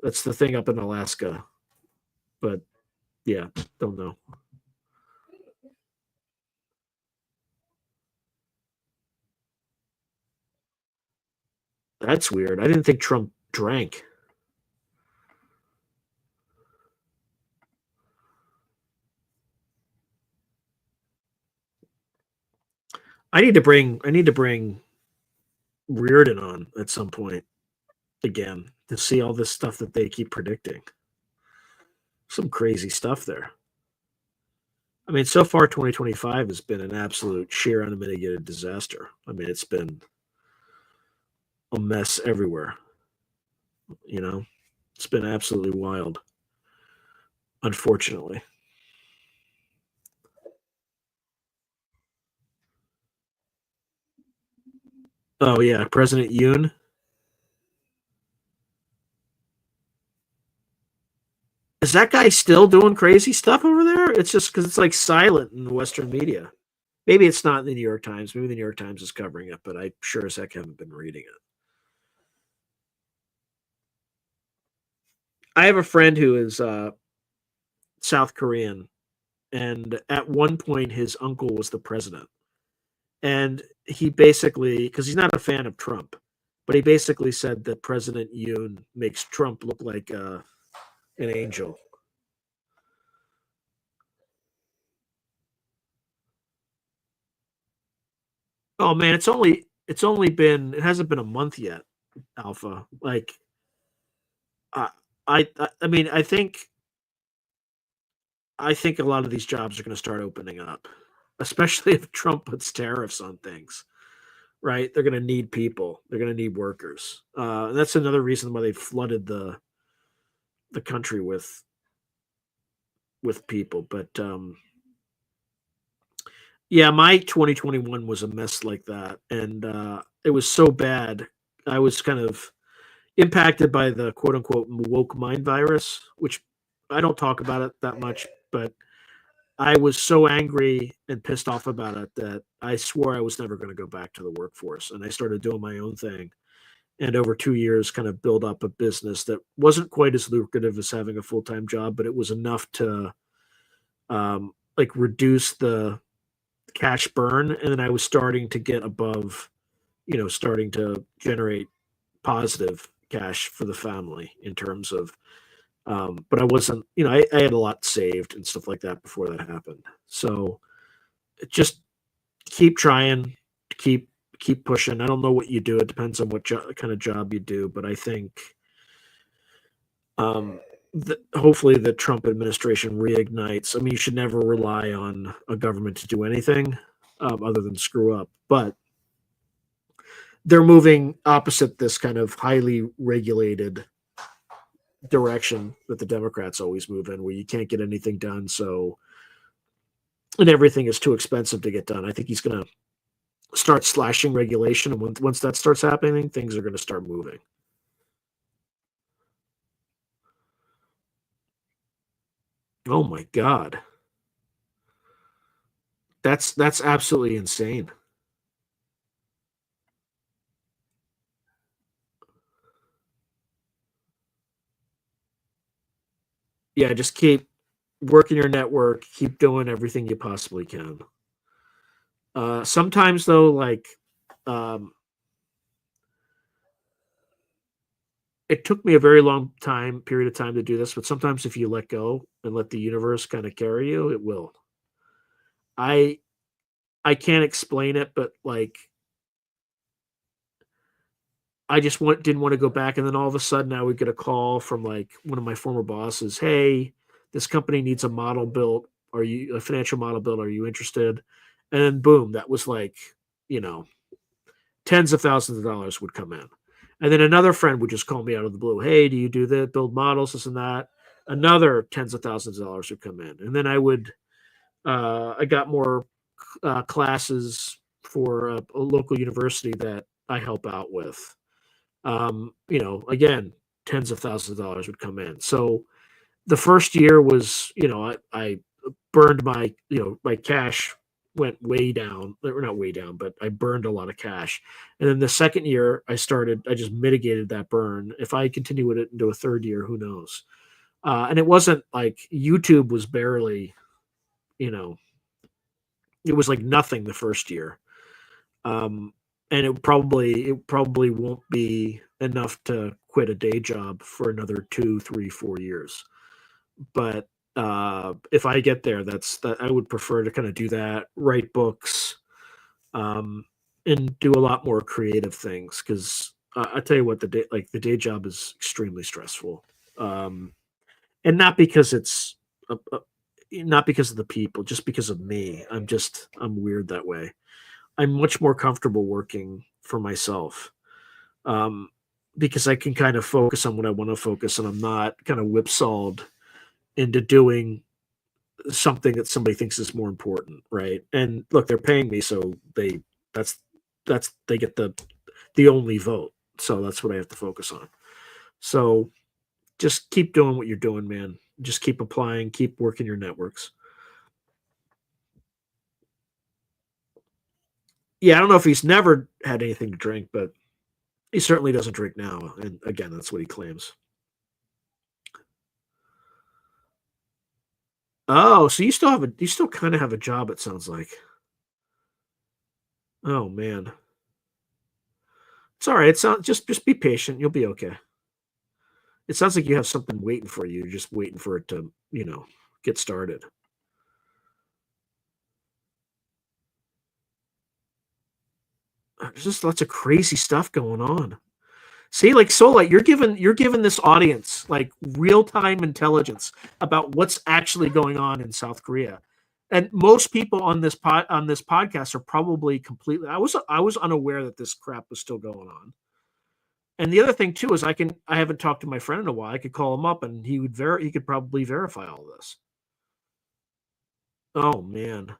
That's the thing up in Alaska, but yeah, don't know. That's weird. I didn't think Trump drank. I need to bring Reardon on at some point again to see all this stuff that they keep predicting. Some crazy stuff there. I mean, so far 2025 has been an absolute sheer unmitigated disaster. I mean, it's been a mess everywhere. You know, it's been absolutely wild, unfortunately. Oh yeah, President Yoon. Is that guy still doing crazy stuff over there? It's just because it's like silent in the Western media. Maybe it's not in the New York Times. Maybe the New York Times is covering it, but I sure as heck haven't been reading it. I have a friend who is South Korean, and at one point his uncle was the president. And he basically, because he's not a fan of Trump, but he basically said that President Yoon makes Trump look like an angel. Oh man, it hasn't been a month yet, Alpha. Like I I mean I think a lot of these jobs are going to start opening up, especially if Trump puts tariffs on things. Right? They're going to need people. They're going to need workers. And that's another reason why they flooded the country with people. But yeah, my 2021 was a mess like that, and it was so bad. I was kind of impacted by the quote unquote woke mind virus, which I don't talk about it that much, but I was so angry and pissed off about it that I swore I was never going to go back to the workforce. And I started doing my own thing. And over 2 years, kind of build up a business that wasn't quite as lucrative as having a full time job, but it was enough to like reduce the cash burn. And then I was starting to get above, starting to generate positive cash for the family in terms of but I wasn't, I had a lot saved and stuff like that before that happened. So just keep trying, keep pushing. I don't know what you do. It depends on what kind of job you do, but I think hopefully the Trump administration reignites. I mean, you should never rely on a government to do anything other than screw up, but they're moving opposite this kind of highly regulated direction that the Democrats always move in, where you can't get anything done. So, and everything is too expensive to get done. I think he's going to start slashing regulation. And once that starts happening, things are going to start moving. Oh my God. That's absolutely insane. Yeah, just keep working your network, keep doing everything you possibly can. Sometimes though, like it took me a very long period of time to do this, but sometimes if you let go and let the universe kind of carry you, it will. I can't explain it, but like I just didn't want to go back, and then all of a sudden I would get a call from like one of my former bosses. Hey, this company needs a model built. Are you a financial model built? Are you interested? And then boom, that was like, tens of thousands of dollars would come in. And then another friend would just call me out of the blue. Hey, do you do that? Build models, this and that. Another tens of thousands of dollars would come in. And then I got more classes for a local university that I help out with. Again, tens of thousands of dollars would come in. So the first year was, I burned my cash went way down, or not way down, but I burned a lot of cash. And then the second year I just mitigated that burn. If I continue with it into a third year, who knows? And it wasn't like YouTube was barely, it was like nothing the first year. And it probably won't be enough to quit a day job for another 2, 3, 4 years. But if I get there, that I would prefer to kind of do that, write books, and do a lot more creative things. Because I tell you what, the day job is extremely stressful. and not because it's not because of the people, just because of me. I'm weird that way. I'm much more comfortable working for myself, because I can kind of focus on what I want to focus, and I'm not kind of whipsawed into doing something that somebody thinks is more important, right? And look, they're paying me, so that's they get the only vote, so that's what I have to focus on. So just keep doing what you're doing, man. Just keep applying, keep working your networks. Yeah, I don't know if he's never had anything to drink, but he certainly doesn't drink now. And again, that's what he claims. Oh, so you still kind of have a job, it sounds like. Oh man. It's all right. It sounds just be patient. You'll be okay. It sounds like you have something waiting for you. You're just waiting for it to, get started. There's just lots of crazy stuff going on. See, like Sola, you're giving this audience like real-time intelligence about what's actually going on in South Korea. And most people on this podcast are probably completely I was unaware that this crap was still going on. And the other thing too is I haven't talked to my friend in a while. I could call him up and he could probably verify all this. Oh man.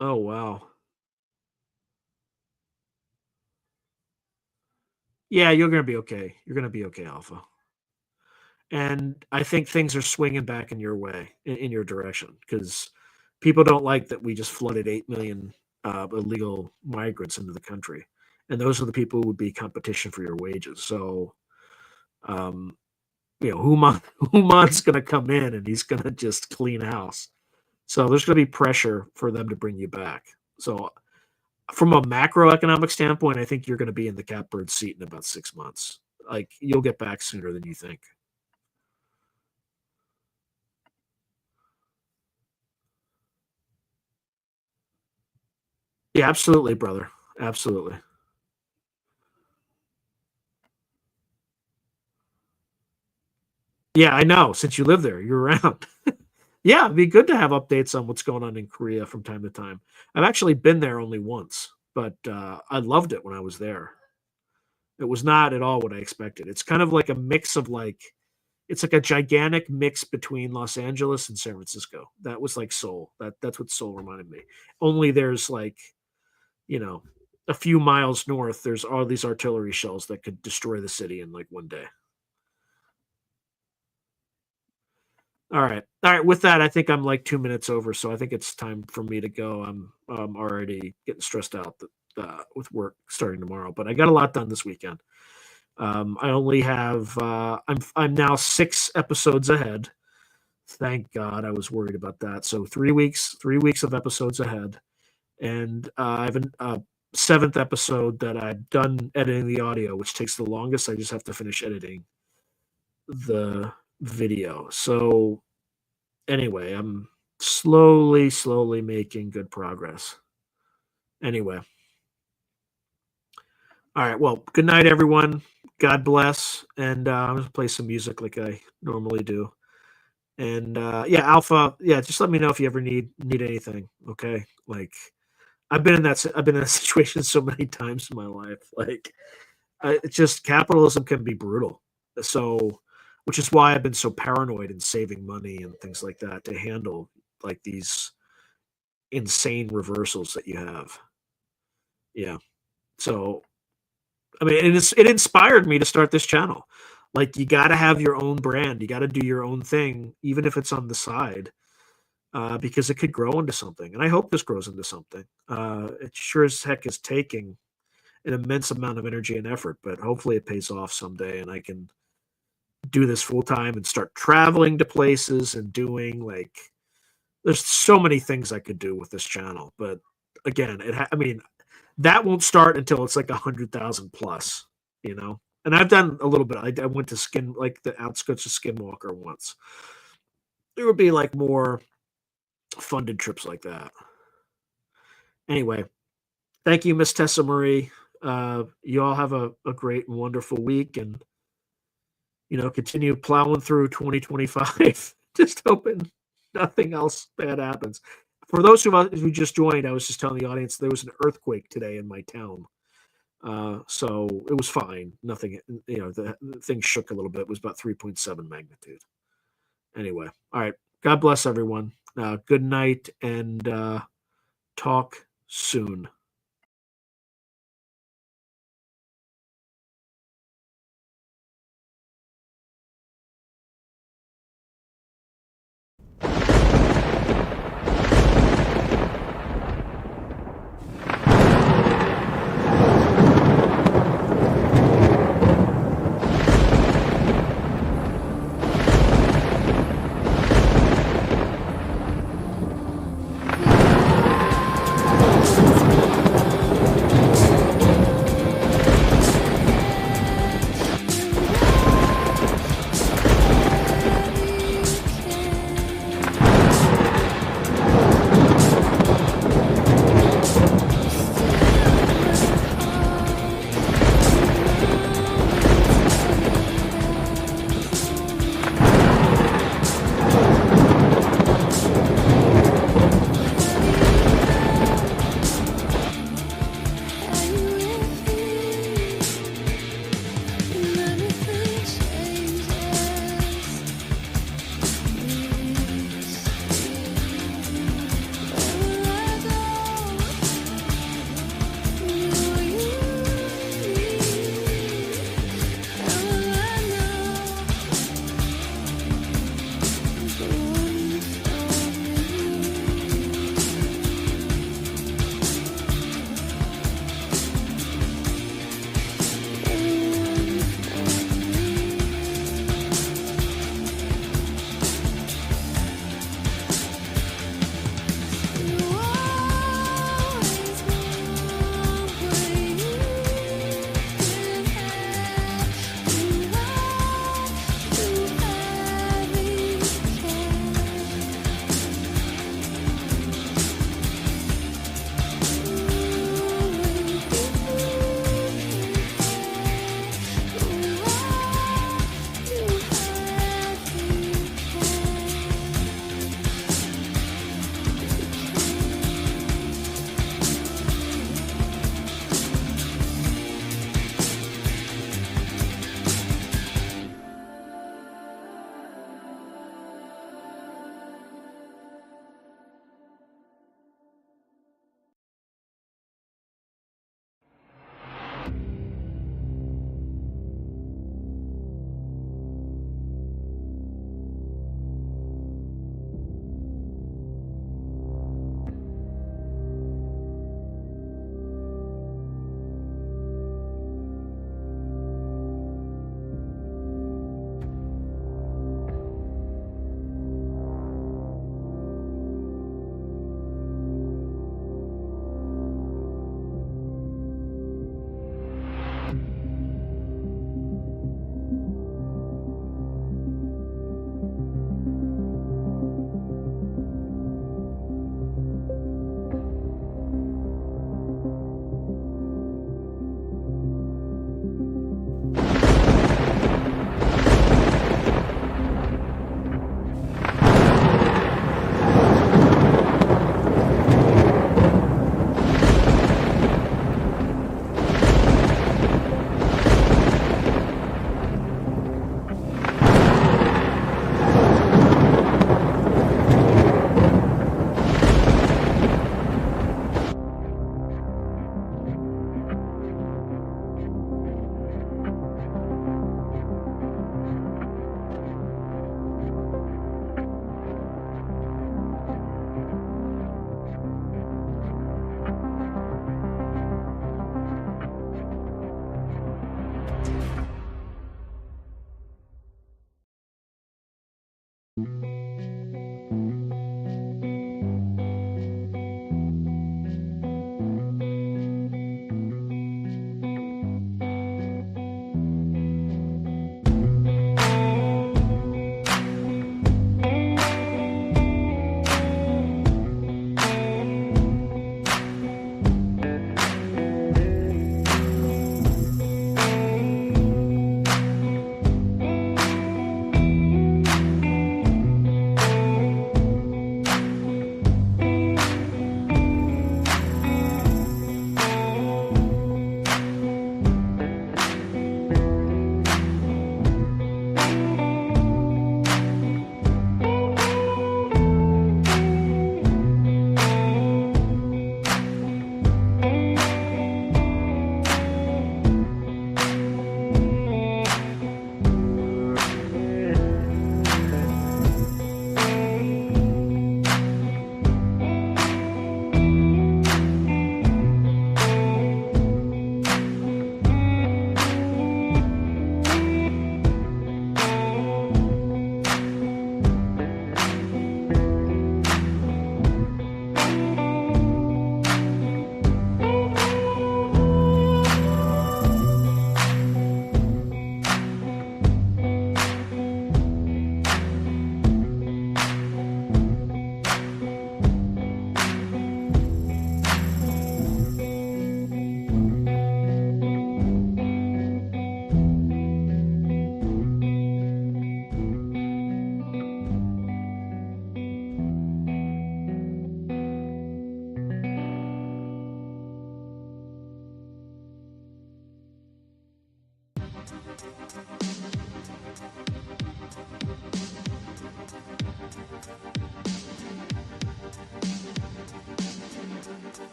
Oh wow. Yeah, you're gonna be okay. You're gonna be okay, Alpha. And I think things are swinging back in your way, in your direction, because people don't like that we just flooded 8 million illegal migrants into the country, and those are the people who would be competition for your wages. So, um, Human's going to come in and he's going to just clean house. So there's going to be pressure for them to bring you back. So, from a macroeconomic standpoint, I think you're going to be in the catbird seat in about 6 months. Like you'll get back sooner than you think. Yeah, absolutely, brother. Absolutely. Yeah, I know. Since you live there, you're around. Yeah, it'd be good to have updates on what's going on in Korea from time to time. I've actually been there only once, but I loved it when I was there. It was not at all what I expected. It's kind of like a mix of it's like a gigantic mix between Los Angeles and San Francisco. That was like Seoul. That's what Seoul reminded me. Only there's you know, a few miles north, there's all these artillery shells that could destroy the city in like one day. All right. All right. With that, I think I'm like 2 minutes over, so I think it's time for me to go. I'm already getting stressed out with work starting tomorrow, but I got a lot done this weekend. I only have I'm now 6 episodes ahead. Thank God, I was worried about that. So 3 weeks of episodes ahead, and I have a 7th episode that I've done editing the audio, which takes the longest. I just have to finish editing the video. So anyway, I'm slowly making good progress. Anyway. All right. Well, good night, everyone. God bless. And I'm going to play some music like I normally do. And yeah, Alpha, yeah, just let me know if you ever need anything. Okay. Like I've been in that situation so many times in my life. Like it's just capitalism can be brutal. So, which is why I've been so paranoid in saving money and things like that to handle like these insane reversals that you have. Yeah. So, I mean, it inspired me to start this channel. Like, you got to have your own brand. You got to do your own thing, even if it's on the side, because it could grow into something. And I hope this grows into something. It sure as heck is taking an immense amount of energy and effort, but hopefully it pays off someday and I can do this full time and start traveling to places and doing there's so many things I could do with this channel. But again, I mean, that won't start until it's like 100,000 plus, and I've done a little bit. I went to the outskirts of Skinwalker once. there would be like more funded trips like that. Anyway, thank you, Miss Tessa Marie. You all have a great and wonderful week, and continue plowing through 2025. Just hoping nothing else bad happens. For those who just joined, I was just telling the audience there was an earthquake today in my town. So it was fine. Nothing, the thing shook a little bit. It was about 3.7 magnitude. Anyway, all right. God bless everyone. Good night, and talk soon.